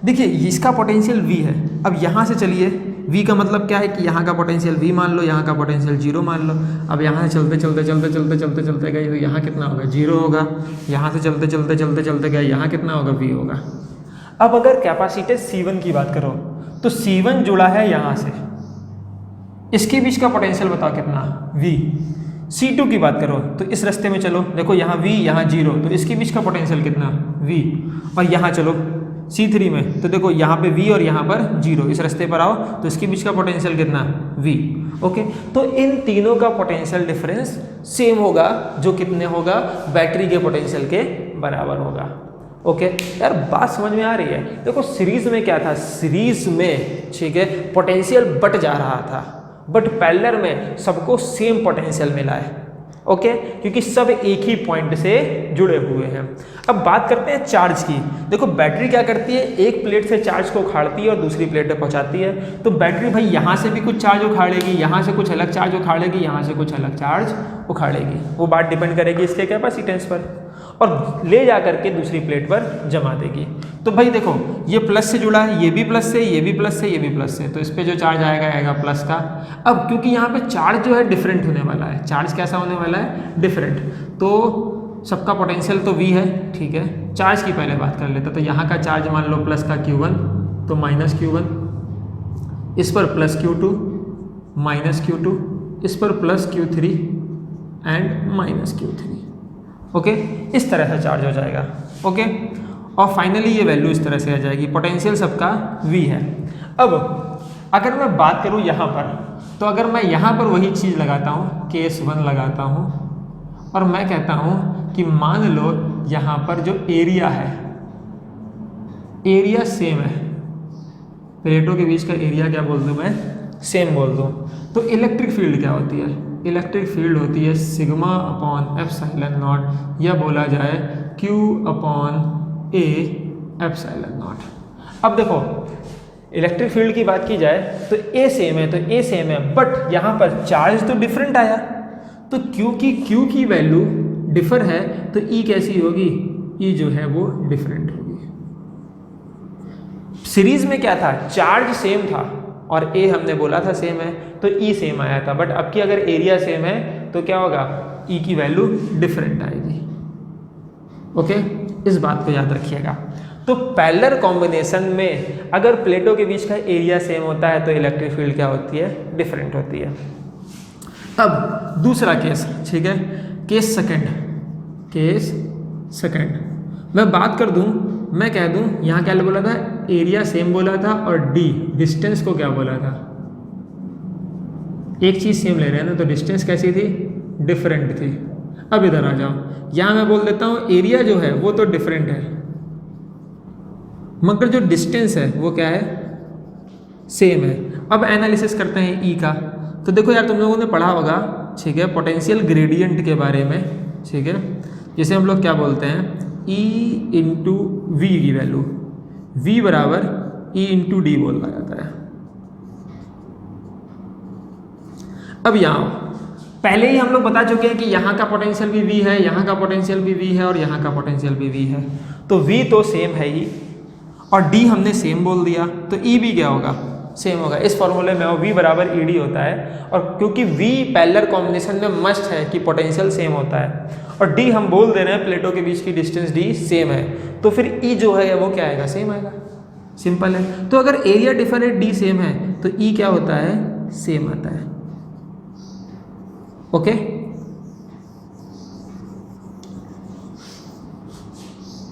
देखिए इसका पोटेंशियल V है। अब यहाँ से चलिए, V का मतलब क्या है कि यहाँ का पोटेंशियल V मान लो, यहाँ का पोटेंशियल 0 मान लो। अब यहाँ से चलते चलते चलते चलते चलते चलते गए तो यहाँ कितना होगा, 0 होगा। यहाँ से चलते चलते चलते चलते गए, यहाँ कितना होगा, V होगा। अब अगर कैपेसिटेंस C1 की बात करो तो C1 जुड़ा है यहाँ से, इसके बीच का पोटेंशियल बताओ कितना, V। C2 की बात करो तो इस रास्ते में चलो, देखो यहाँ V यहाँ 0, तो इसके बीच का पोटेंशियल कितना, V। और यहाँ चलो C3 में, तो देखो यहाँ पे V और यहाँ पर 0, इस रास्ते पर आओ तो इसके बीच का पोटेंशियल कितना, V। ओके, तो इन तीनों का पोटेंशियल डिफरेंस सेम होगा, जो कितने होगा, बैटरी के पोटेंशियल के बराबर होगा। ओके यार, बात समझ में आ रही है। देखो सीरीज में क्या था, सीरीज में ठीक है पोटेंशियल बट जा रहा था, बट पैरेलल में सबको सेम पोटेंशियल मिला है। ओके, क्योंकि सब एक ही पॉइंट से जुड़े हुए हैं। अब बात करते हैं चार्ज की। देखो बैटरी क्या करती है, एक प्लेट से चार्ज को उखाड़ती है और दूसरी प्लेट पे पहुंचाती है। तो बैटरी भाई यहाँ से भी कुछ चार्ज उखाड़ेगी, यहाँ से कुछ अलग चार्ज उखाड़ेगी, यहाँ से कुछ अलग चार्ज उखाड़ेगी। वो बात डिपेंड करेगी इसके कैपेसिटेंस पर, और ले जा करके दूसरी प्लेट पर जमा देगी। तो भाई देखो ये प्लस से जुड़ा है, ये भी प्लस से, ये भी प्लस से, ये भी प्लस से, तो इस पे जो चार्ज आएगा आएगा प्लस का। अब क्योंकि यहाँ पे चार्ज जो है डिफरेंट होने वाला है, चार्ज कैसा होने वाला है, डिफरेंट, तो सबका पोटेंशियल तो V है, ठीक है। चार्ज की पहले बात कर लेते, तो यहाँ का चार्ज मान लो प्लस का Q1, तो माइनस Q1, इस पर प्लस Q2 माइनस Q2, इस पर plus Q3 and minus Q3। Okay, इस तरह से चार्ज हो जाएगा। ओके, और फाइनली ये वैल्यू इस तरह से आ जाएगी। पोटेंशियल सबका V है। अब अगर मैं बात करूँ यहाँ पर, तो अगर मैं यहाँ पर वही चीज़ लगाता हूँ, केस 1 लगाता हूँ, और मैं कहता हूँ कि मान लो यहाँ पर जो एरिया है, एरिया सेम है, प्लेटों के बीच का एरिया क्या बोल दूँ मैं, सेम बोल दूँ, तो इलेक्ट्रिक फील्ड क्या होती है, इलेक्ट्रिक फील्ड होती है सिग्मा अपॉन एप्सिलॉन नॉट, या बोला जाए Q upon A epsilon not. अब देखो इलेक्ट्रिक फील्ड की बात की जाए तो A सेम है, तो A सेम है, बट यहाँ पर चार्ज तो डिफरेंट आया, तो क्योंकि Q की वैल्यू डिफर है तो E कैसी होगी, E जो है वो डिफरेंट होगी। सीरीज में क्या था, चार्ज सेम था और A हमने बोला था सेम है, तो E सेम आया था, बट अब की अगर एरिया सेम है तो क्या होगा, E की वैल्यू डिफरेंट आएगी। ओके, इस बात को याद रखिएगा। तो पैरेलल कॉम्बिनेशन में अगर प्लेटों के बीच का एरिया सेम होता है तो इलेक्ट्रिक फील्ड क्या होती है, डिफरेंट होती है। अब दूसरा केस, ठीक है, केस सेकंड मैं बात कर दूं, मैं कह दूं यहाँ क्या बोला था, एरिया सेम बोला था, और D डिस्टेंस को क्या बोला था, एक चीज़ सेम ले रहे हैं ना, तो डिस्टेंस कैसी थी, डिफरेंट थी। अब इधर आ जाओ, यहाँ मैं बोल देता हूँ एरिया जो है वो तो डिफरेंट है, मगर जो डिस्टेंस है वो क्या है, सेम है। अब एनालिसिस करते हैं E का। तो देखो यार तुम लोगों ने पढ़ा होगा, ठीक है, पोटेंशियल ग्रेडियंट के बारे में, ठीक है, जिसे हम लोग क्या बोलते हैं, E इंटू V की वैल्यू, V बराबर E इंटू D बोला जाता है। अब यहाँ पहले ही हम लोग बता चुके हैं कि यहाँ का पोटेंशियल भी V है, यहाँ का पोटेंशियल भी V है, और यहाँ का पोटेंशियल भी V है, तो V तो सेम है ही, और D हमने सेम बोल दिया, तो E भी क्या होगा, सेम होगा। इस फॉर्मूले में V बराबर ED होता है, और क्योंकि V पैरेलल कॉम्बिनेशन में मस्ट है कि पोटेंशियल सेम होता है, और D हम बोल दे रहे हैं प्लेटों के बीच की डिस्टेंस D सेम है, तो फिर E जो है वो क्या आएगा, सेम आएगा, सिंपल है। तो अगर एरिया डिफर है, D सेम है, तो E क्या होता है, सेम आता है। ओके,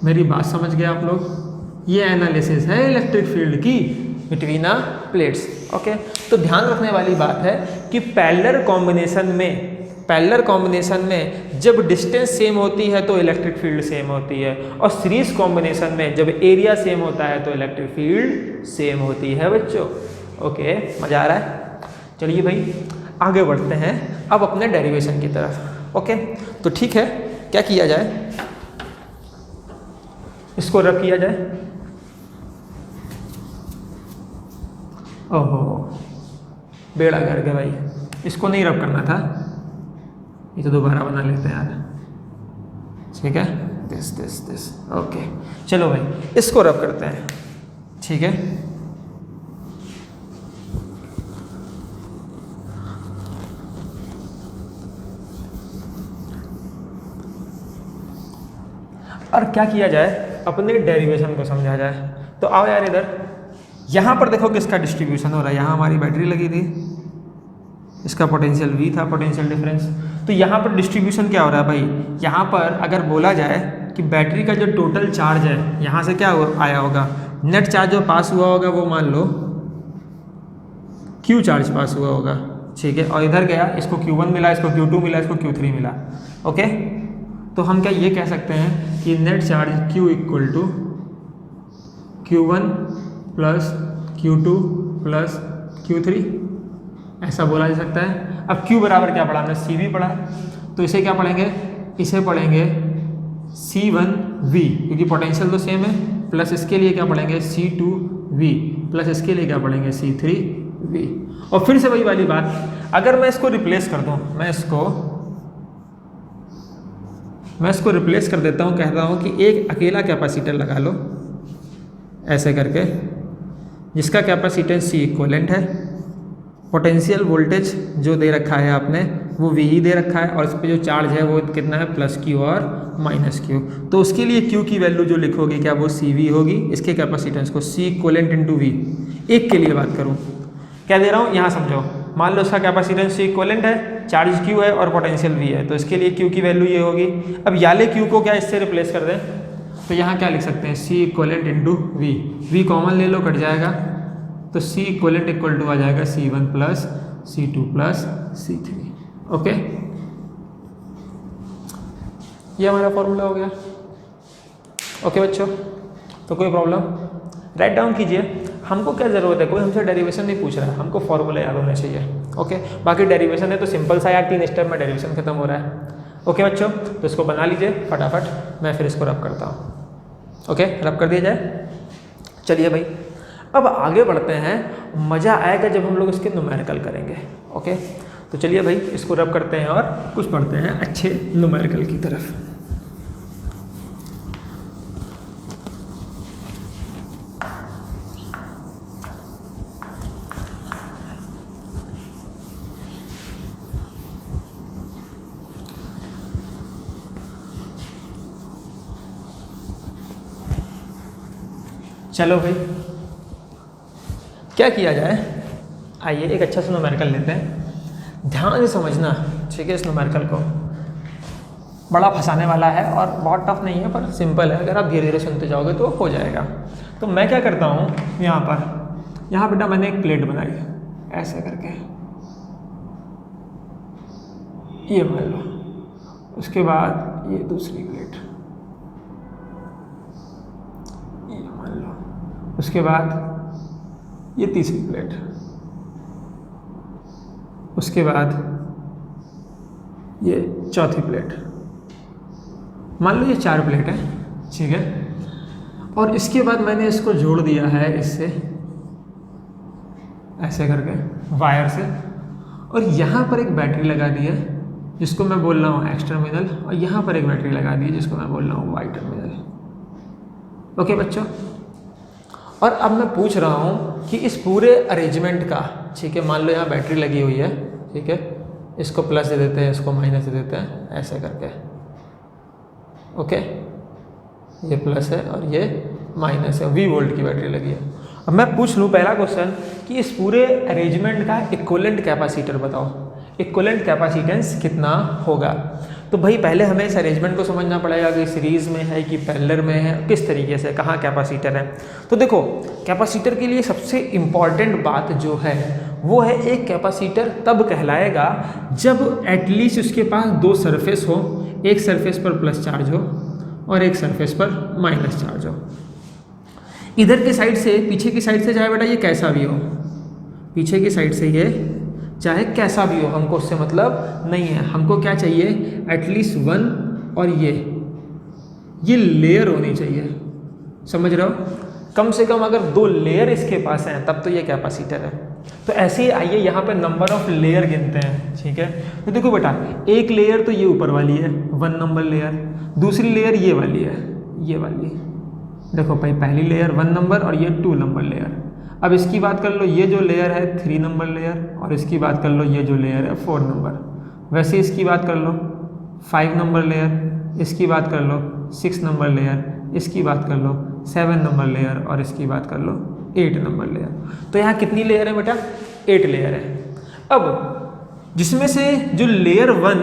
मेरी बात समझ गए आप लोग, ये एनालिसिस है इलेक्ट्रिक फील्ड की बिटवीन अ प्लेट्स। ओके, तो ध्यान रखने वाली बात है कि पैरेलल कॉम्बिनेशन में जब डिस्टेंस सेम होती है तो इलेक्ट्रिक फील्ड सेम होती है, और सीरीज कॉम्बिनेशन में जब एरिया सेम होता है तो इलेक्ट्रिक फील्ड सेम होती है बच्चों। ओके, मजा आ रहा है? चलिए भाई आगे बढ़ते हैं अब अपने डेरिवेशन की तरफ। ओके, तो ठीक है, क्या किया जाए, इसको रब किया जाए। ओहो, बेड़ा कर के भाई, इसको नहीं रब करना था, ये तो दोबारा बना लेते हैं यार। ठीक है, दिस ओके, चलो भाई इसको रब करते हैं। ठीक है, और क्या किया जाए, अपने डेरिवेशन को समझा जाए। तो आओ यार इधर, यहाँ पर देखो किसका डिस्ट्रीब्यूशन हो रहा है, यहाँ हमारी बैटरी लगी थी, इसका पोटेंशियल V था, पोटेंशियल डिफरेंस। तो यहाँ पर डिस्ट्रीब्यूशन क्या हो रहा है भाई, यहाँ पर अगर बोला जाए कि बैटरी का जो टोटल चार्ज है, यहाँ से क्या आया होगा, नेट चार्ज जो पास हुआ होगा वो मान लो Q चार्ज पास हुआ होगा। ठीक है, और इधर गया, इसको Q1 मिला, इसको Q2 मिला, इसको Q3 मिला। ओके, तो हम क्या ये कह सकते हैं कि net charge Q equal to Q1 plus Q2 plus Q3, ऐसा बोला जा सकता है। अब Q बराबर क्या पढ़ा हमने, CV पढ़ा, तो इसे क्या पढ़ेंगे, इसे पढ़ेंगे C1V, क्योंकि पोटेंशियल तो सेम है, प्लस इसके लिए क्या पढ़ेंगे C2V, प्लस इसके लिए क्या पढ़ेंगे C3V। और फिर से वही वाली बात, अगर मैं इसको रिप्लेस कर दूँ, मैं इसको रिप्लेस कर देता हूँ, कहता हूँ कि एक अकेला कैपेसिटर लगा लो ऐसे करके, जिसका कैपेसिटेंस C इक्वलेंट है, पोटेंशियल वोल्टेज जो दे रखा है आपने वो V ही दे रखा है, और इस पे जो चार्ज है वो कितना है, प्लस Q और माइनस Q। तो उसके लिए Q की वैल्यू जो लिखोगे क्या, वो CV होगी, इसके कैपेसिटेंस को C इक्वलेंट इंटू V। एक के लिए बात करूँ, क्या दे रहा हूँ यहाँ समझो, मान लो इसका कैपेसिटेंस C इक्वलेंट है, चार्ज Q है और पोटेंशियल V है, तो इसके लिए Q की वैल्यू ये होगी। अब याले Q को क्या इससे रिप्लेस कर दें, तो यहाँ क्या लिख सकते हैं, C equivalent into V common ले लो, कट जाएगा, तो C इक्वलेंट इक्वल टू आ जाएगा C1 plus C2 plus C3। Okay, ये हमारा फॉर्मूला हो गया। ओके बच्चों, तो कोई प्रॉब्लम, राइट डाउन कीजिए। हमको क्या ज़रूरत है, कोई हमसे डेरिवेशन नहीं पूछ रहा है, हमको फॉर्मूला याद होने चाहिए। ओके, बाकी डेरिवेशन है तो सिंपल सा यार, 3 स्टेप में डेरिवेशन खत्म हो रहा है। ओके बच्चों, तो इसको बना लीजिए फटाफट, मैं फिर इसको रब करता हूँ। ओके, रब कर दिया जाए। चलिए भाई अब आगे बढ़ते हैं, मज़ा आएगा जब हम लोग इसके न्यूमेरिकल करेंगे। ओके, तो चलिए भाई इसको रब करते हैं और कुछ पढ़ते हैं अच्छे न्यूमेरिकल की तरफ। चलो भाई क्या किया जाए, आइए एक अच्छा सा न्यूमेरिकल लेते हैं, ध्यान से समझना। ठीक है, इस न्यूमेरिकल को बड़ा फंसाने वाला है और बहुत टफ नहीं है, पर सिंपल है, अगर आप धीरे धीरे सुनते जाओगे तो हो जाएगा। तो मैं क्या करता हूँ, यहाँ बेटा मैंने एक प्लेट बनाई ऐसे करके, ये मान लो, उसके बाद ये दूसरी प्लेट, ये मान लो, उसके बाद ये तीसरी प्लेट, उसके बाद ये चौथी प्लेट, मान लो ये 4 प्लेट है। ठीक है, और इसके बाद मैंने इसको जोड़ दिया है इससे ऐसे करके वायर से, और यहाँ पर एक बैटरी लगा दी है जिसको मैं बोल रहा हूँ एक्स टर्मिनल, और यहाँ पर एक बैटरी लगा दी है जिसको मैं बोल रहा हूँ वाई टर्मिनल। ओके बच्चों, और अब मैं पूछ रहा हूँ कि इस पूरे अरेंजमेंट का, ठीक है, मान लो यहाँ बैटरी लगी हुई है, ठीक है, इसको प्लस दे देते हैं, इसको माइनस दे देते हैं ऐसे करके। ओके, ये प्लस है और ये माइनस है, V वोल्ट की बैटरी लगी है। अब मैं पूछ लूँ पहला क्वेश्चन कि इस पूरे अरेंजमेंट का इक्विवेलेंट कैपेसिटर बताओ। इक्विवेलेंट कैपेसिटेंस कितना होगा। तो भाई पहले हमें इस अरेंजमेंट को समझना पड़ेगा कि सीरीज़ में है कि पैरेलल में है, किस तरीके से, कहाँ कैपेसिटर है। तो देखो कैपेसिटर के लिए सबसे इम्पॉर्टेंट बात जो है वो है, एक कैपेसिटर तब कहलाएगा जब एटलीस्ट उसके पास दो सरफेस हो, एक सरफेस पर प्लस चार्ज हो और एक सरफेस पर माइनस चार्ज हो। इधर की साइड से, पीछे की साइड से चाहे बेटा ये कैसा भी हो, पीछे की साइड से ये चाहे कैसा भी हो, हमको उससे मतलब नहीं है। हमको क्या चाहिए, एटलीस्ट वन और ये लेयर होनी चाहिए, समझ रहे हो। कम से कम अगर दो लेयर इसके पास हैं तब तो ये कैपेसिटर है। तो ऐसे ही आइए यहाँ पे नंबर ऑफ लेयर गिनते हैं, ठीक है। तो देखो बेटा, एक लेयर तो ये ऊपर वाली है 1 नंबर लेयर, दूसरी लेयर ये वाली है, ये वाली। देखो भाई पहली लेयर 1 नंबर और ये 2 नंबर लेयर। अब इसकी बात कर लो, ये जो लेयर है 3 नंबर लेयर, और इसकी बात कर लो ये जो लेयर है 4 नंबर। वैसे इसकी बात कर लो 5 नंबर लेयर, इसकी बात कर लो 6 नंबर लेयर, इसकी बात कर लो 7 नंबर लेयर, और इसकी बात कर लो 8 नंबर लेयर। तो यहाँ कितनी लेयर है बेटा, 8 लेयर है। अब जिसमें से जो लेयर 1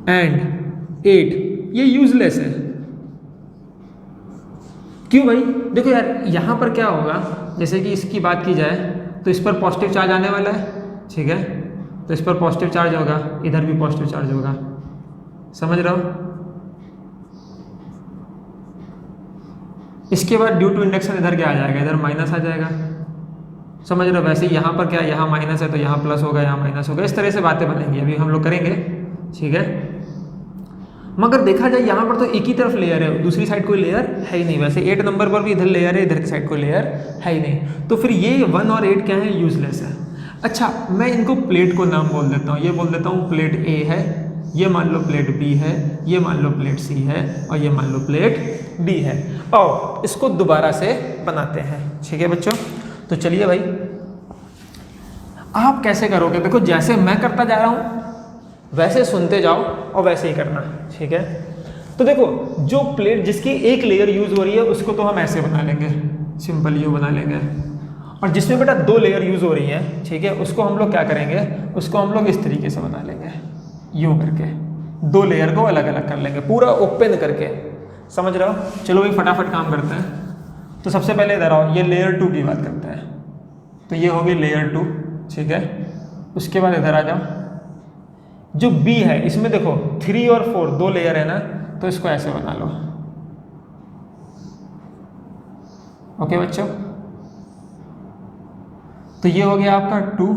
एंड 8 ये यूजलेस है। क्यों भाई, देखो यार यहाँ पर क्या होगा, जैसे कि इसकी बात की जाए तो इस पर पॉजिटिव चार्ज आने वाला है, ठीक है। तो इस पर पॉजिटिव चार्ज होगा, इधर भी पॉजिटिव चार्ज होगा, समझ रहे हो। इसके बाद ड्यू टू इंडक्शन इधर क्या आ जाएगा, इधर माइनस आ जाएगा, समझ रहे हो। वैसे यहाँ पर क्या, यहाँ माइनस है तो यहाँ प्लस होगा, यहाँ माइनस होगा, इस तरह से बातें बनेंगी, अभी हम लोग करेंगे, ठीक है। मगर देखा जाए यहाँ पर तो एक ही तरफ लेयर है, दूसरी साइड कोई लेयर है ही नहीं। वैसे 8 नंबर पर भी इधर लेयर है, इधर की साइड कोई लेयर है ही नहीं। तो फिर ये 1 और 8 क्या है, यूजलेस है। अच्छा, मैं इनको प्लेट को नाम बोल देता हूँ, ये बोल देता हूँ प्लेट ए है, ये मान लो प्लेट बी है, ये मान लो प्लेट सी है, और ये मान लो प्लेट डी है। और इसको दोबारा से बनाते हैं, ठीक है बच्चों। तो चलिए भाई, आप कैसे करोगे, देखो जैसे मैं करता जा रहा हूँ वैसे सुनते जाओ और वैसे ही करना, ठीक है। तो देखो जो प्लेट जिसकी एक लेयर यूज हो रही है उसको तो हम ऐसे बना लेंगे, सिंपल यू बना लेंगे। और जिसमें बेटा 2 लेयर यूज हो रही है, ठीक है, उसको हम लोग क्या करेंगे, उसको हम लोग इस तरीके से बना लेंगे, यूँ करके 2 लेयर को अलग अलग कर लेंगे, पूरा ओपन करके, समझ रहे हो। चलो भाई फटाफट काम करते हैं। तो सबसे पहले इधर आओ, ये लेयर 2 की बात करते हैं। तो ये होगी लेयर 2, ठीक है। उसके बाद इधर आ जाओ, जो B है इसमें देखो 3 और 4 2 लेयर है ना, तो इसको ऐसे बना लो, ओके बच्चों। तो ये हो गया आपका 2,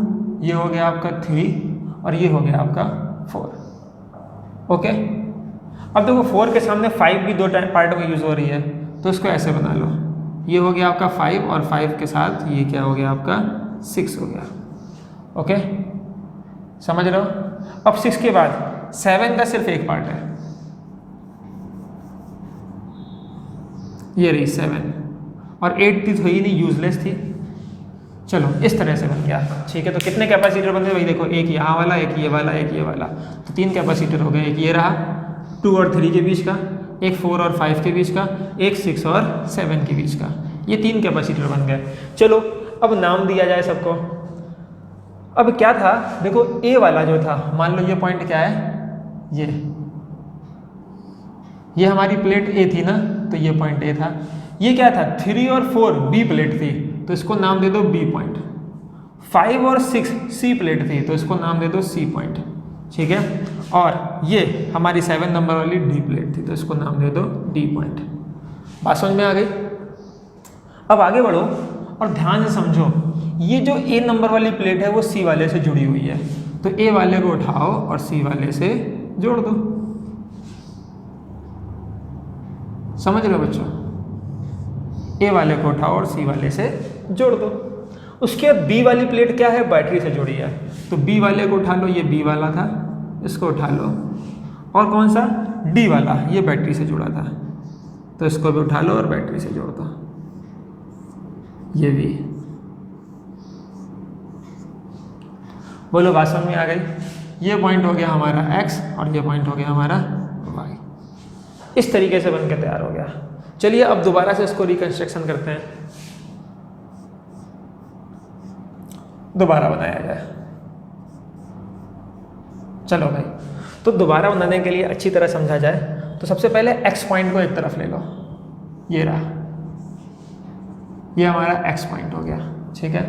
ये हो गया आपका 3 और ये हो गया आपका 4, ओके। अब देखो 4 के सामने 5 भी 2 पार्ट में यूज हो रही है, तो इसको ऐसे बना लो। ये हो गया आपका 5 और 5 के साथ ये क्या हो गया आपका 6 हो गया, ओके, समझ रहे हो। अब 6 के बाद 7 का सिर्फ एक पार्ट है, ये रही 7, और 8 थी तो ही नहीं, यूजलेस थी। चलो इस तरह से बन गया, ठीक है। तो कितने कैपेसिटर बन गए भाई, देखो एक यहाँ वाला, एक ये वाला, एक ये वाला, तो 3 कैपेसिटर हो गए। एक ये रहा 2 और 3 के बीच का, एक 4 और 5 के बीच का, एक 6 और 7 के बीच का, ये 3 कैपेसिटर बन गए। चलो अब नाम दिया जाए सबको। अब क्या था, देखो ए वाला जो था, मान लो ये पॉइंट क्या है, ये हमारी प्लेट ए थी ना, तो ये पॉइंट ए था। ये क्या था, 3 और 4 बी प्लेट थी, तो इसको नाम दे दो बी पॉइंट। 5 और 6 सी प्लेट थी, तो इसको नाम दे दो सी पॉइंट, ठीक है। और ये हमारी 7 नंबर वाली डी प्लेट थी, तो इसको नाम दे दो डी पॉइंट। बात समझ में आ गई। अब आगे बढ़ो और ध्यान से समझो, ये जो ए नंबर वाली प्लेट है वो सी वाले से जुड़ी हुई है, तो ए वाले को उठाओ और सी वाले से जोड़ दो, समझ रहे हो बच्चों। ए वाले को उठाओ और सी वाले से जोड़ दो। उसके बाद बी वाली प्लेट क्या है, बैटरी से जुड़ी है, तो बी वाले को उठा लो, ये बी वाला था, इसको उठा लो। और कौन सा, डी वाला, ये बैटरी से जुड़ा था, तो इसको भी उठा लो और बैटरी से जोड़ दो, ये भी। बोलो बात समझ में आ गई। ये पॉइंट हो गया हमारा x और ये पॉइंट हो गया हमारा y। इस तरीके से बन के तैयार हो गया। चलिए अब दोबारा से इसको रिकंस्ट्रक्शन करते हैं। दोबारा बनाया जाए। चलो भाई, तो दोबारा बनाने के लिए अच्छी तरह समझा जाए तो सबसे पहले एक्स पॉइंट को एक तरफ ले लो, ये रहा, ये हमारा एक्स पॉइंट हो गया, ठीक है।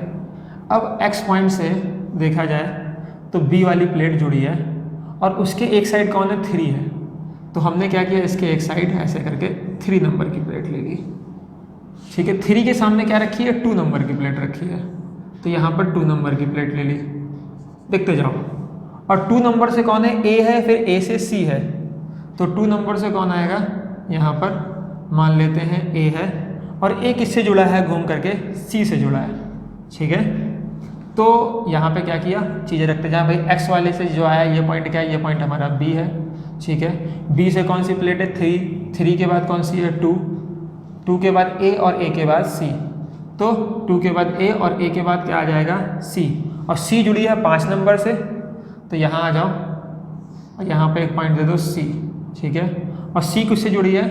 अब एक्स पॉइंट से देखा जाए तो बी वाली प्लेट जुड़ी है और उसके एक साइड कौन है, 3 है। तो हमने क्या किया, इसके एक साइड ऐसे करके 3 नंबर की प्लेट ले ली, ठीक है। 3 के सामने क्या रखी है, 2 नंबर की प्लेट रखी है, तो यहाँ पर 2 नंबर की प्लेट ले ली, देखते जाओ। और 2 नंबर से कौन है, ए है, फिर ए से सी है, तो 2 नंबर से कौन आएगा, यहाँ पर मान लेते हैं ए है, और ए किससे जुड़ा है, घूम करके सी से जुड़ा है, ठीक है। तो यहाँ पे क्या किया, चीज़ें रखते जाए भाई। एक्स वाले से जो आया ये पॉइंट क्या है, ये पॉइंट हमारा बी है, ठीक है। बी से कौन सी प्लेट है, 3 के बाद कौन सी है, 2 के बाद ए और ए के बाद सी, तो 2 के बाद ए और ए के बाद क्या आ जाएगा, सी, और सी जुड़ी है 5 नंबर से, तो यहाँ आ जाओ और यहाँ पे एक पॉइंट दे दो सी, ठीक है। और सी किससे जुड़ी है,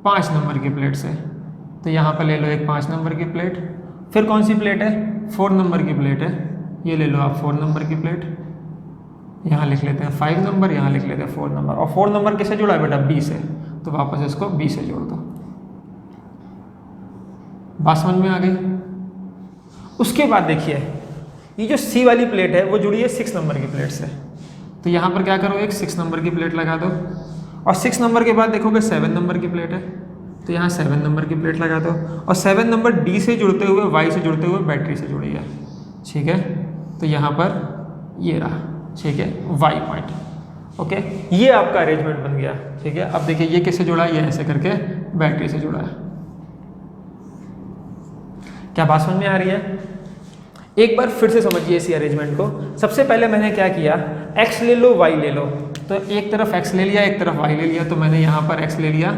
5 नंबर की प्लेट से, तो यहाँ पर ले लो एक 5 नंबर की प्लेट। फिर कौन सी प्लेट है, 4 नंबर की प्लेट है, ये ले लो आप 4 नंबर की प्लेट, यहाँ लिख लेते हैं 5 नंबर, यहाँ लिख लेते हैं 4 नंबर। और 4 नंबर किससे जुड़ा है बेटा, बी से, तो वापस इसको बी से जोड़ दो। बात समझ में आ गई। उसके बाद देखिए ये जो सी वाली प्लेट है वो जुड़ी है 6 नंबर की प्लेट से, तो यहाँ पर क्या करो, एक 6 नंबर की प्लेट लगा दो, और 6 नंबर के बाद देखोगे 7 नंबर की प्लेट है, तो यहाँ 7 नंबर की प्लेट लगा दो, और 7 नंबर डी से जुड़ते हुए, वाई से जुड़ते हुए बैटरी से जुड़ी है, ठीक है। तो यहाँ पर ये रहा, ठीक है, वाई पॉइंट, ओके। ये आपका अरेंजमेंट बन गया, ठीक है। अब देखिए ये किससे जुड़ा है, ये ऐसे करके बैटरी से जुड़ा है। क्या बात समझ में आ रही है। एक बार फिर से समझिए इसी अरेंजमेंट को। सबसे पहले मैंने क्या किया, x ले लो, y ले लो, तो एक तरफ x ले लिया, एक तरफ y ले लिया, तो मैंने यहाँ पर x ले लिया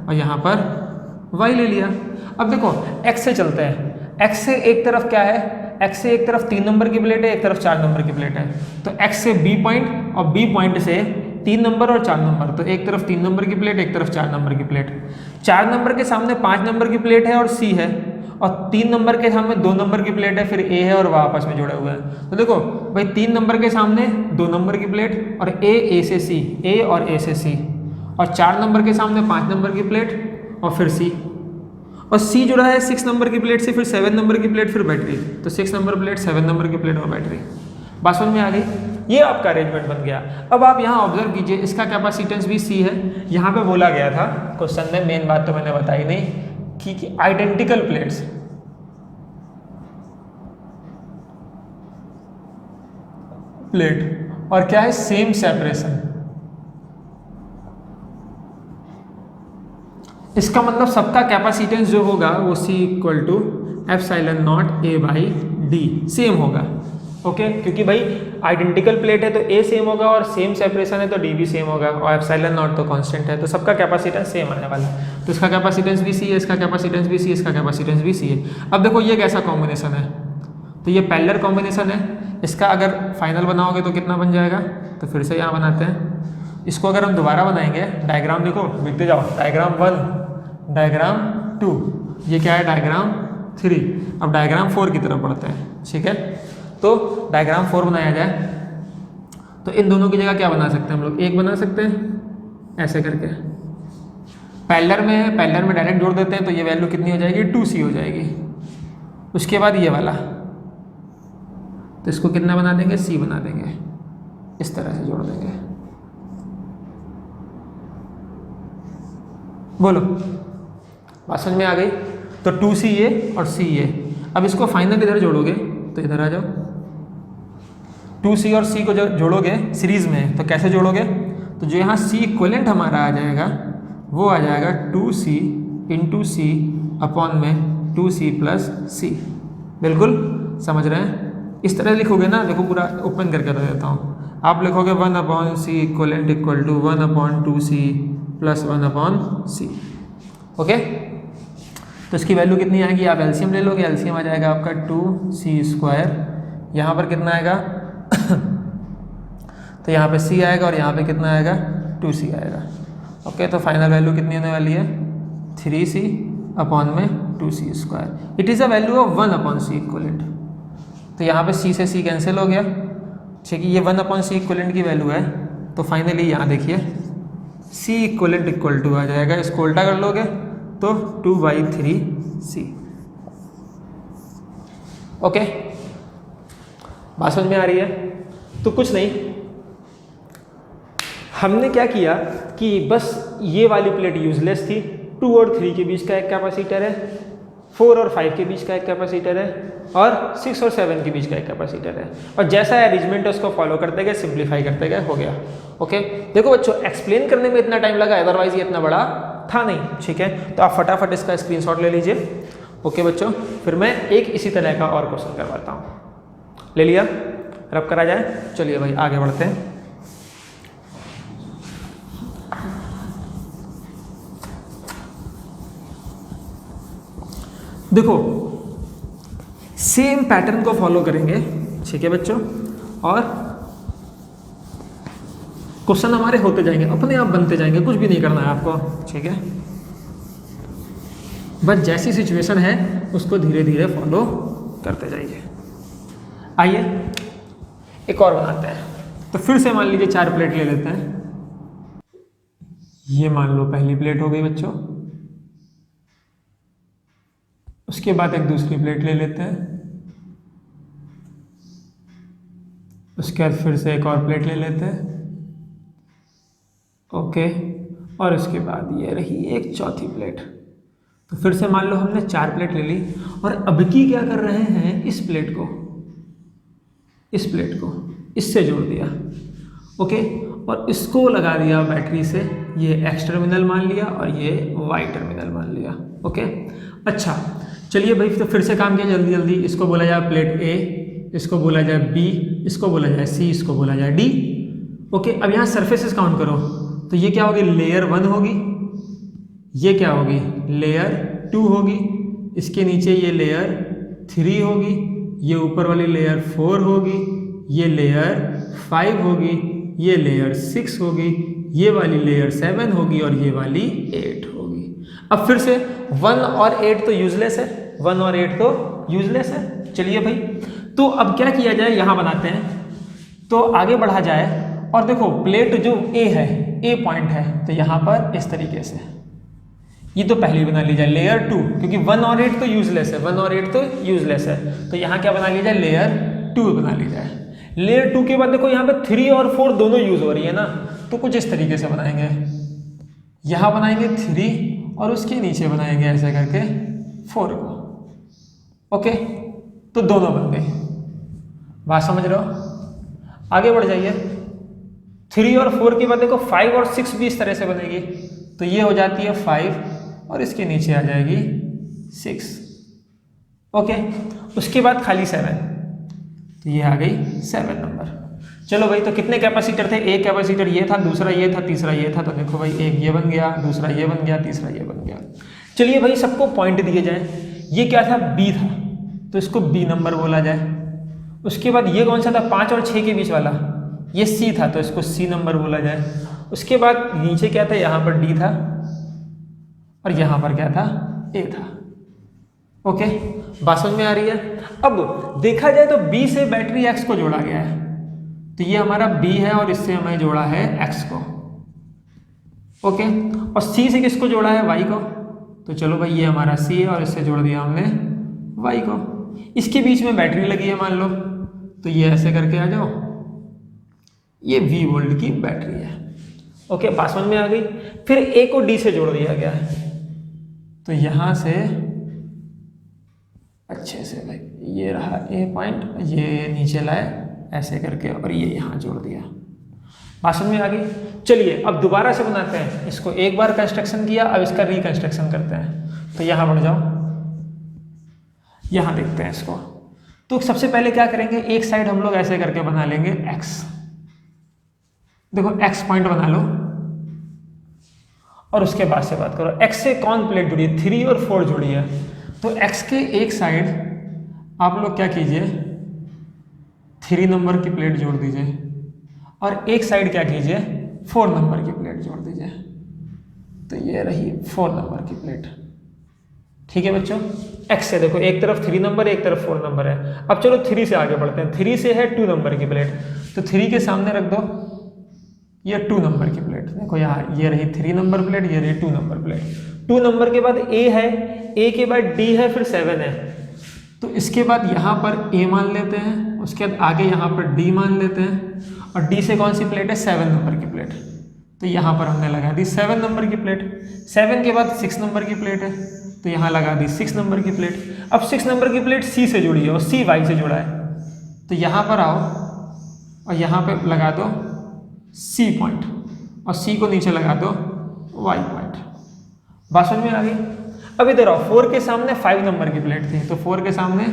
और यहाँ पर y ले लिया। अब देखो x से चलते हैं, x से एक तरफ क्या है, x से एक तरफ 3 नंबर की प्लेट है, एक तरफ 4 नंबर की प्लेट है, तो x से b पॉइंट और b पॉइंट से 3 नंबर और 4 नंबर, तो एक तरफ 3 नंबर की प्लेट, एक तरफ 4 नंबर की प्लेट। 4 नंबर के सामने 5 नंबर की प्लेट है और c है, और 3 नंबर के सामने 2 नंबर की प्लेट है, फिर ए है और वह आपस में जुड़े हुए हैं। तो देखो भाई 3 नंबर के सामने 2 नंबर की प्लेट और ए से सी, ए और ए से सी, और 4 नंबर के सामने 5 नंबर की प्लेट और फिर सी, और सी जुड़ा है 6 नंबर की प्लेट से, फिर 7 नंबर की प्लेट, फिर बैटरी, तो 6 नंबर प्लेट, 7 नंबर की प्लेट और बैटरी। बात समझ में आ गई। ये आपका अरेंजमेंट बन गया। अब आप यहाँ ऑब्जर्व कीजिए, इसका कैपेसिटेंस भी सी है। यहाँ पे बोला गया था क्वेश्चन में, मेन बात तो मैंने बताई नहीं, कि आइडेंटिकल प्लेट्स, प्लेट और क्या है, सेम सेपरेशन। इसका मतलब सबका कैपेसिटेंस जो होगा वो C equal to epsilon naught A by D same होगा, ओके। क्योंकि भाई आइडेंटिकल प्लेट है तो A सेम होगा, और सेम सेपरेशन है तो D भी सेम होगा, और एप्सिलॉन नॉट तो कांस्टेंट है, तो सबका कैपेसिटेंस सेम आने वाला है। तो इसका कैपेसिटेंस भी C है, इसका कैपेसिटेंस भी C, इसका कैपेसिटेंस भी C है। अब देखो ये कैसा कॉम्बिनेशन है, तो ये पैरेलल कॉम्बिनेशन है। इसका अगर फाइनल बनाओगे तो कितना बन जाएगा, तो फिर से यहाँ बनाते हैं। इसको अगर हम दोबारा बनाएंगे, डायग्राम देखो, देखते जाओ, डायग्राम 1, डायग्राम 2, ये क्या है, डायग्राम 3। अब डायग्राम 4 की तरफ बढ़ते हैं, ठीक है। तो डायग्राम 4 बनाया जाए तो इन दोनों की जगह क्या बना सकते हैं हम लोग, एक बना सकते हैं ऐसे करके, पैरेलल में डायरेक्ट जोड़ देते हैं, तो ये वैल्यू कितनी हो जाएगी, 2c हो जाएगी। उसके बाद ये वाला, तो इसको कितना बना देंगे, c बना देंगे, इस तरह से जोड़ देंगे। बोलो बात समझ में आ गई। तो 2c ये और c ये। अब इसको फाइनल इधर जोड़ोगे तो इधर आ जाओ, 2c और c को जोड़ोगे सीरीज में, तो कैसे जोड़ोगे, तो जो यहाँ c इक्वलेंट हमारा आ जाएगा वो आ जाएगा 2c इंटू सी अपॉन में 2c प्लस सी। बिल्कुल समझ रहे हैं। इस तरह लिखोगे ना, देखो पूरा ओपन करके रख देता हूँ। आप लिखोगे 1/c equivalent equal to 1/2c plus 1/c, okay. तो इसकी वैल्यू कितनी आएगी, आप एलसीएम ले लोगे, एलसीएम आ जाएगा आपका 2c²। यहाँ पर कितना आएगा तो यहाँ पे c आएगा, और यहाँ पे कितना आएगा, 2c आएगा, ओके। तो फाइनल वैल्यू कितनी होने वाली है, 3c अपॉन में 2c²। It is a value of 1/c equivalent. तो यहाँ पे सी से सी कैंसिल हो गया, ठीक है। ये 1/c इक्वलेंट की वैल्यू है, तो फाइनली यहाँ देखिए सी इक्वलेंट इक्वल टू आ जाएगा, इसको उल्टा कर लोगे तो 2/3c। ओके, बात समझ में आ रही है? तो कुछ नहीं, हमने क्या किया कि बस ये वाली प्लेट यूजलेस थी, 2 और 3 के बीच का एक कैपेसिटर है, 4 और 5 के बीच का एक कैपेसिटर है, और 6 और 7 के बीच का एक कैपेसिटर है, और जैसा अरेंजमेंट है उसको फॉलो करते गए, सिंप्लीफाई करते गए, हो गया। ओके, देखो बच्चों एक्सप्लेन करने में इतना टाइम लगा, अदरवाइज ये इतना बड़ा था नहीं, ठीक है। तो आप फटाफट इसका स्क्रीनशॉट ले लीजिए। ओके बच्चों, फिर मैं एक इसी तरह का और क्वेश्चन करवाता हूँ। ले लिया, रब करा जाए। चलिए भाई आगे बढ़ते हैं। देखो सेम पैटर्न को फॉलो करेंगे, ठीक है बच्चों, और क्वेश्चन हमारे होते जाएंगे, अपने आप बनते जाएंगे, कुछ भी नहीं करना है आपको, ठीक है। बस जैसी सिचुएशन है उसको धीरे धीरे फॉलो करते जाइए। आइए एक और बनाते हैं। तो फिर से मान लीजिए 4 प्लेट ले लेते हैं। ये मान लो पहली प्लेट हो गई बच्चों, उसके बाद एक दूसरी प्लेट ले लेते हैं, उसके बाद फिर से एक और प्लेट ले लेते हैं, ओके, और उसके बाद ये रही एक चौथी प्लेट। तो फिर से मान लो हमने 4 प्लेट ले ली, और अब की क्या कर रहे हैं, इस प्लेट को इससे जोड़ दिया, ओके, और इसको लगा दिया बैटरी से, ये एक्स टर्मिनल मान लिया और ये वाई टर्मिनल मान लिया, ओके। अच्छा चलिए भाई, तो फिर से काम किया जल्दी जल्दी। इसको बोला जाए प्लेट ए, इसको बोला जाए बी, इसको बोला जाए सी, इसको बोला जाए डी, ओके। अब यहाँ सरफेसेस काउंट करो, तो ये क्या होगी, लेयर 1 होगी, ये क्या होगी, लेयर 2 होगी, इसके नीचे ये लेयर 3 होगी, ये ऊपर वाली लेयर 4 होगी, ये लेयर 5 होगी, ये लेयर 6 होगी, ये वाली लेयर 7 होगी, और ये वाली 8 होगी। अब फिर से 1 और 8 तो यूजलेस है, 1 और 8 तो यूजलेस है। चलिए भाई, तो अब क्या किया जाए, यहाँ बनाते हैं, तो आगे बढ़ा जाए, और देखो प्लेट जो ए है, ए पॉइंट है, तो यहाँ पर इस तरीके से ये तो पहले बना ली जाए लेयर 2, क्योंकि 1 और 8 तो यूजलेस है, 1 और 8 तो यूजलेस है, तो यहाँ क्या बना ली जाए, लेयर 2 बना ली जाए। लेयर 2 के बाद देखो यहाँ पे 3 और 4 दोनों यूज हो रही है ना, तो कुछ इस तरीके से बनाएंगे, यहाँ बनाएंगे 3 और उसके नीचे बनाएंगे ऐसे करके 4 को, ओके। तो दोनों बन गए, बात समझ रहे हो? आगे बढ़ जाइए। 3 और 4 के बाद देखो 5 और 6 भी इस तरह से बनेगी, तो ये हो जाती है 5 और इसके नीचे आ जाएगी 6, ओके। उसके बाद खाली 7, तो ये आ गई 7 नंबर। चलो भाई, तो कितने कैपेसिटर थे, एक कैपेसिटर ये था, दूसरा ये था, तीसरा ये था, तो देखो भाई एक ये बन गया, दूसरा ये बन गया, तीसरा ये बन गया। चलिए भाई सबको पॉइंट दिए जाए, ये क्या था, बी था, तो इसको बी नंबर बोला जाए। उसके बाद ये कौन सा था, 5 और 6 के बीच वाला, ये सी था, तो इसको सी नंबर बोला जाए। उसके बाद नीचे क्या था, यहाँ पर डी था, और यहाँ पर क्या था, ए था, ओके। बात समझ में आ रही है? अब देखा जाए तो बी से बैटरी एक्स को जोड़ा गया है, तो ये हमारा बी है और इससे हमें जोड़ा है एक्स को, ओके। और सी से किसको जोड़ा है, वाई को, तो चलो भाई ये हमारा सी है और इससे जोड़ दिया हमने वाई को। इसके बीच में बैटरी लगी है मान लो, तो ये ऐसे करके आ जाओ, ये V वोल्ट की बैटरी है, ओके। बात समझ में आ गई। फिर ए को डी से जोड़ दिया गया है, तो यहां से अच्छे से भाई ये रहा ए पॉइंट, ये नीचे लाए ऐसे करके, और ये यहां जोड़ दिया। बात समझ में आ गई। चलिए अब दोबारा से बनाते हैं, इसको एक बार कंस्ट्रक्शन किया, अब इसका रिकंस्ट्रक्शन करते हैं। तो यहां बढ़ जाओ, यहां देखते हैं इसको। तो सबसे पहले क्या करेंगे, एक साइड हम लोग ऐसे करके बना लेंगे एक्स, देखो एक्स पॉइंट बना लो, और उसके बाद से बात करो एक्स से कौन प्लेट जुड़ी है, 3 और 4 जुड़ी है, तो एक्स के एक साइड आप लोग क्या कीजिए, 3 नंबर की प्लेट जोड़ दीजिए, और एक साइड क्या कीजिए, 4 नंबर की प्लेट जोड़ दीजिए। तो ये रही 4 नंबर की प्लेट, ठीक है बच्चों। एक्स से देखो एक तरफ 3 नंबर है, एक तरफ 4 नंबर है। अब चलो 3 से आगे बढ़ते हैं। 3 से है 2 नंबर की प्लेट, तो 3 के सामने रख दो ये 2 नंबर की प्लेट। देखो यहाँ ये रही 3 नंबर प्लेट, ये रही 2 नंबर प्लेट। 2 नंबर के बाद ए है, ए के बाद डी है, फिर 7 है। तो इसके बाद यहाँ पर ए मान लेते हैं, उसके बाद आगे यहाँ पर डी मान लेते हैं, और डी से कौन सी प्लेट है? 7 नंबर की प्लेट। तो यहाँ पर हमने लगा दी 7 नंबर की प्लेट। 7 के बाद 6 नंबर की प्लेट है, तो यहाँ लगा दी 6 नंबर की प्लेट। अब 6 नंबर की प्लेट सी से जुड़ी है और सी वाई से जुड़ा है, तो यहाँ पर आओ और यहाँ पे लगा दो सी पॉइंट, और सी को नीचे लगा दो वाई पॉइंट। बात समझ में आ गई? अब इधर आओ, 4 के सामने 5 नंबर की प्लेट थी, तो 4 के सामने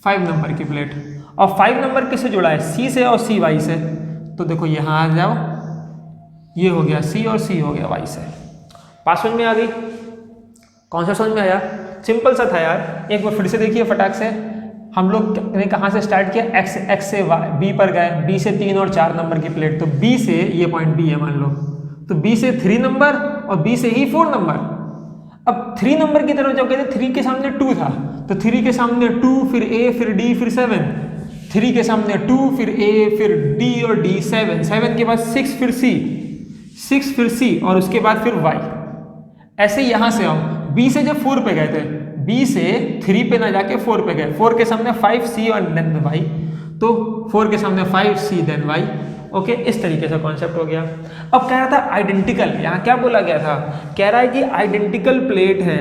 5 नंबर की प्लेट, और 5 नंबर किससे जुड़ा है? सी से और सी वाई से। तो देखो यहाँ आ जाओ, ये हो गया सी और सी हो गया वाई से। बात समझ में आ गई? कौन सा समझ में आया? सिंपल सा था यार। एक बार फिर से देखिए फटाक से। हम लोग ने कहाँ से स्टार्ट किया? एक्स से बी पर गए, बी से 3 और 4 नंबर की प्लेट, तो बी से ये पॉइंट बी है मान लो, तो बी से 3 नंबर और बी से ही 4 नंबर। अब 3 नंबर की तरफ जब गए थे 3 के सामने 2 था, तो 3 के सामने 2, फिर ए, फिर डी, फिर 7। 3 के सामने 2, फिर ए, फिर डी और डी, 7। 7 के बाद 6, फिर सी, 6 फिर सी, और उसके बाद फिर वाई। ऐसे यहाँ से आओ, बी से जब 4 पे गए थे, बी से 3 पे ना जाके 4 पे गए, 4 के सामने 5 सी और देन वाई, तो 4 के सामने 5 सी देन वाई। ओके, इस तरीके से कॉन्सेप्ट हो गया। अब कह रहा था आइडेंटिकल, यहाँ क्या बोला गया था? कह रहा है कि आइडेंटिकल प्लेट है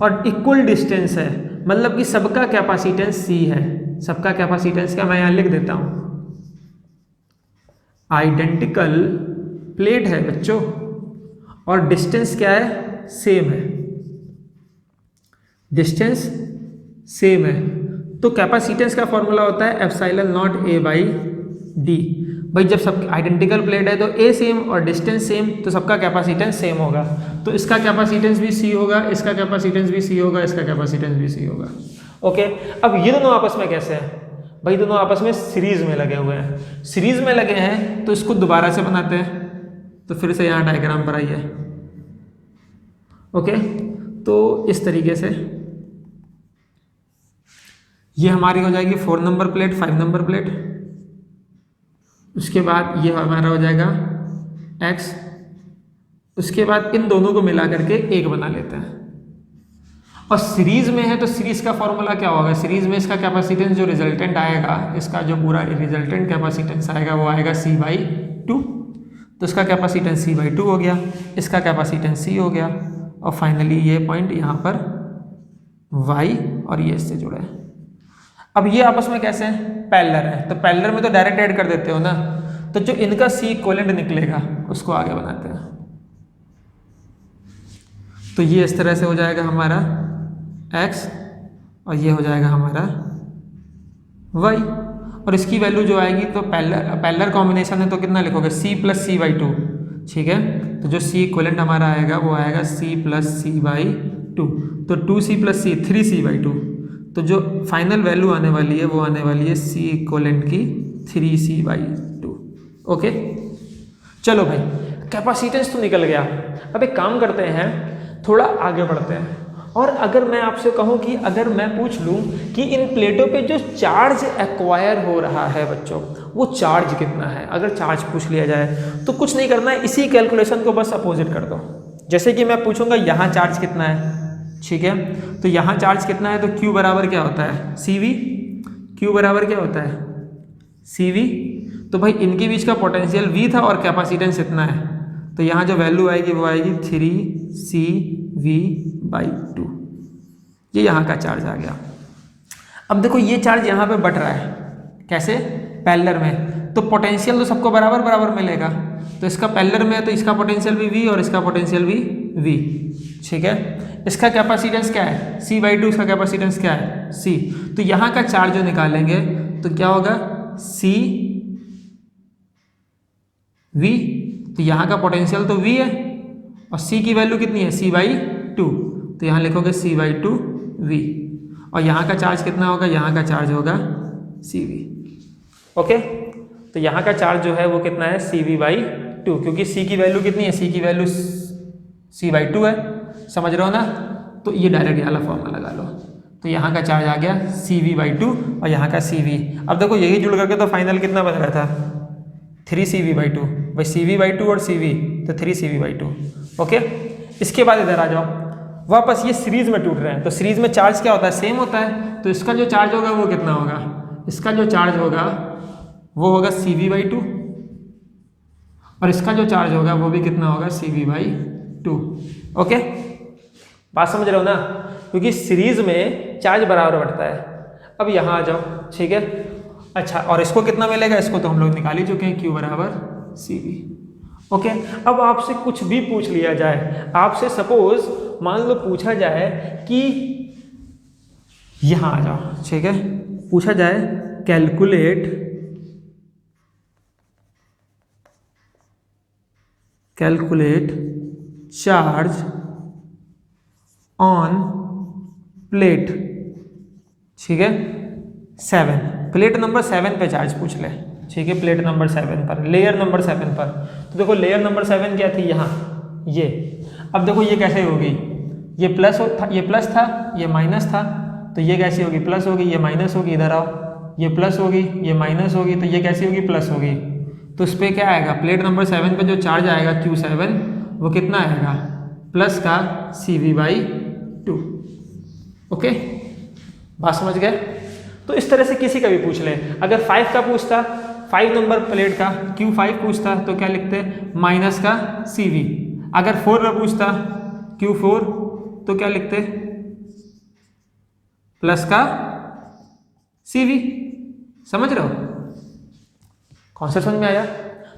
और इक्वल डिस्टेंस है, मतलब कि सबका कैपेसिटेंस सी है। सबका कैपेसिटेंस क्या, मैं यहाँ लिख देता हूँ, आइडेंटिकल प्लेट है बच्चों, और डिस्टेंस क्या है? सेम है, डिस्टेंस सेम है। तो कैपेसिटेंस का फॉर्मूला होता है epsilon not a by D. भाई जब सब आइडेंटिकल प्लेट है तो ए सेम और डिस्टेंस सेम, तो सबका कैपेसिटेंस सेम होगा। तो इसका कैपेसिटेंस भी सी होगा, इसका कैपेसिटेंस भी सी होगा, इसका कैपेसिटेंस भी सी होगा। ओके, अब ये दोनों आपस में कैसे हैं? भाई दोनों आपस में सीरीज में लगे हुए हैं। सीरीज में लगे हैं तो इसको दोबारा से बनाते हैं, तो फिर से यहाँ डायग्राम पर आइए। ओके, तो इस तरीके से ये हमारी हो जाएगी 4 नंबर प्लेट, 5 नंबर प्लेट। उसके बाद ये हमारा हो जाएगा x। उसके बाद इन दोनों को मिला करके एक बना लेते हैं। और सीरीज में है तो सीरीज का फॉर्मूला क्या होगा? सीरीज में इसका कैपेसिटेंस जो रिजल्टेंट आएगा, इसका जो पूरा रिजल्टेंट कैपेसिटेंस आएगा वो आएगा c/2। तो इसका कैपेसिटेंस c/2 हो गया, इसका कैपेसिटेंस c हो गया, और फाइनली ये पॉइंट यहाँ पर y और ये इससे जुड़ा है। अब ये आपस में कैसे हैं? पैरेलल है, तो पैरेलल में तो डायरेक्ट ऐड कर देते हो ना, तो जो इनका C इक्विवेलेंट निकलेगा उसको आगे बनाते हैं। तो ये इस तरह से हो जाएगा हमारा x, और ये हो जाएगा हमारा y, और इसकी वैल्यू जो आएगी तो पैरेलल कॉम्बिनेशन है तो कितना लिखोगे? C + c/2। ठीक है, तो जो C इक्विवेलेंट हमारा आएगा वो आएगा C + c/2, तो 2C + c 3C/2। तो जो फाइनल वैल्यू आने वाली है वो आने वाली है C इक्विवेलेंट की 3C/2। ओके, चलो भाई कैपेसिटेंस तो निकल गया। अब एक काम करते हैं, थोड़ा आगे बढ़ते हैं। और अगर मैं आपसे कहूँ कि अगर मैं पूछ लूँ कि इन प्लेटों पे जो चार्ज एक्वायर हो रहा है बच्चों, वो चार्ज कितना है? अगर चार्ज पूछ लिया जाए तो कुछ नहीं करना है, इसी कैलकुलेशन को बस अपोजिट कर दो। जैसे कि मैं पूछूंगा यहाँ चार्ज कितना है, ठीक है, तो यहाँ चार्ज कितना है, तो Q बराबर क्या होता है? CV। Q बराबर क्या होता है? CV। तो भाई इनके बीच का पोटेंशियल V था और कैपेसिटेंस इतना है, तो यहाँ जो वैल्यू आएगी वो आएगी 3CV/2। ये यहाँ का चार्ज आ गया। अब देखो ये चार्ज यहाँ पे बढ़ रहा है, कैसे? पैरेलल में, तो पोटेंशियल तो सबको बराबर बराबर मिलेगा। तो इसका पैरेलल में है तो इसका पोटेंशियल भी V और इसका पोटेंशियल भी V। ठीक है, इसका कैपेसिटेंस क्या है? C/2। इसका कैपेसिटेंस क्या है? C। तो यहाँ का चार्ज जो निकालेंगे तो क्या होगा? CV। तो यहाँ का पोटेंशियल तो V है और C की वैल्यू कितनी है? C/2। तो यहाँ लिखोगे C/2V। और यहाँ का चार्ज कितना होगा? यहाँ का चार्ज होगा CV। ओके, तो यहाँ का चार्ज जो है वो कितना है? CV/2, क्योंकि C की वैल्यू कितनी है? C की वैल्यू C/2 है, समझ रहे हो ना? तो ये डायरेक्ट वाला फॉर्मूला लगा लो। तो यहाँ का चार्ज आ गया CV/2 और यहाँ का CV। अब देखो यही जुड़ करके तो फाइनल कितना बन रहा था 3CV/2। भाई CV/2 और CV तो 3CV/2। ओके, इसके बाद इधर आ जाओ, वापस ये सीरीज में टूट रहे हैं, तो सीरीज में चार्ज क्या होता है, सेम होता है। तो इसका जो चार्ज होगा वो कितना होगा, इसका जो चार्ज होगा वो होगा CV/2 और इसका जो चार्ज होगा वो भी कितना होगा CV/2। ओके, बात समझ रहे हो ना, क्योंकि सीरीज में चार्ज बराबर बढ़ता है। अब यहाँ आ जाओ, ठीक है। अच्छा, और इसको कितना मिलेगा, इसको तो हम लोग निकाल ही चुके हैं, Q = CV। ओके, अब आपसे कुछ भी पूछ लिया जाए, आपसे सपोज मान लो पूछा जाए कि यहाँ आ जाओ, ठीक है, पूछा जाए कैलकुलेट चार्ज ऑन प्लेट, ठीक है 7, प्लेट नंबर 7 पे चार्ज पूछ ले, ठीक है, प्लेट नंबर 7 पर, लेयर नंबर 7 पर। तो देखो लेयर नंबर 7 क्या थी, यहाँ ये। अब देखो ये कैसे होगी, ये प्लस था, ये प्लस था, ये माइनस था, तो ये कैसी होगी, प्लस होगी, ये माइनस होगी, इधर आओ, ये प्लस होगी, ये माइनस होगी, तो ये कैसी होगी, प्लस होगी। तो इस पर क्या आएगा, प्लेट नंबर 7 पे जो चार्ज आएगा Q7 वो कितना आएगा, प्लस का CV/2। ओके, बात समझ गए। तो इस तरह से किसी का भी पूछ ले, अगर 5 का पूछता, 5 नंबर प्लेट का Q5 पूछता तो क्या लिखते, माइनस का CV। अगर 4 का पूछता Q4 तो क्या लिखते, प्लस का CV। समझ रहे हो, कॉन्सेप्ट समझ में आया।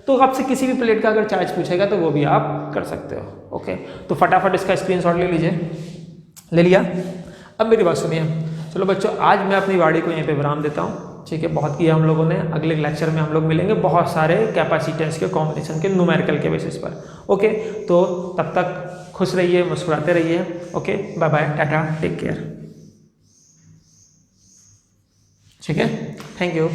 तो आपसे किसी भी प्लेट का अगर चार्ज पूछेगा तो वो भी आप कर सकते हो। ओके, तो फटाफट इसका स्क्रीनशॉट ले लीजिए, ले लिया। अब मेरी बात सुनिए, चलो बच्चों आज मैं अपनी वाणी को यहीं पे विराम देता हूँ, ठीक है, बहुत किया हम लोगों ने। अगले लेक्चर में हम लोग मिलेंगे बहुत सारे कैपेसिटेंस के कॉम्बिनेशन के न्यूमेरिकल के बेसिस पर। ओके, तो तब तक खुश रहिए, मुस्कुराते रहिए। ओके, बाय बाय, टाटा, टेक केयर, ठीक है, थैंक यू।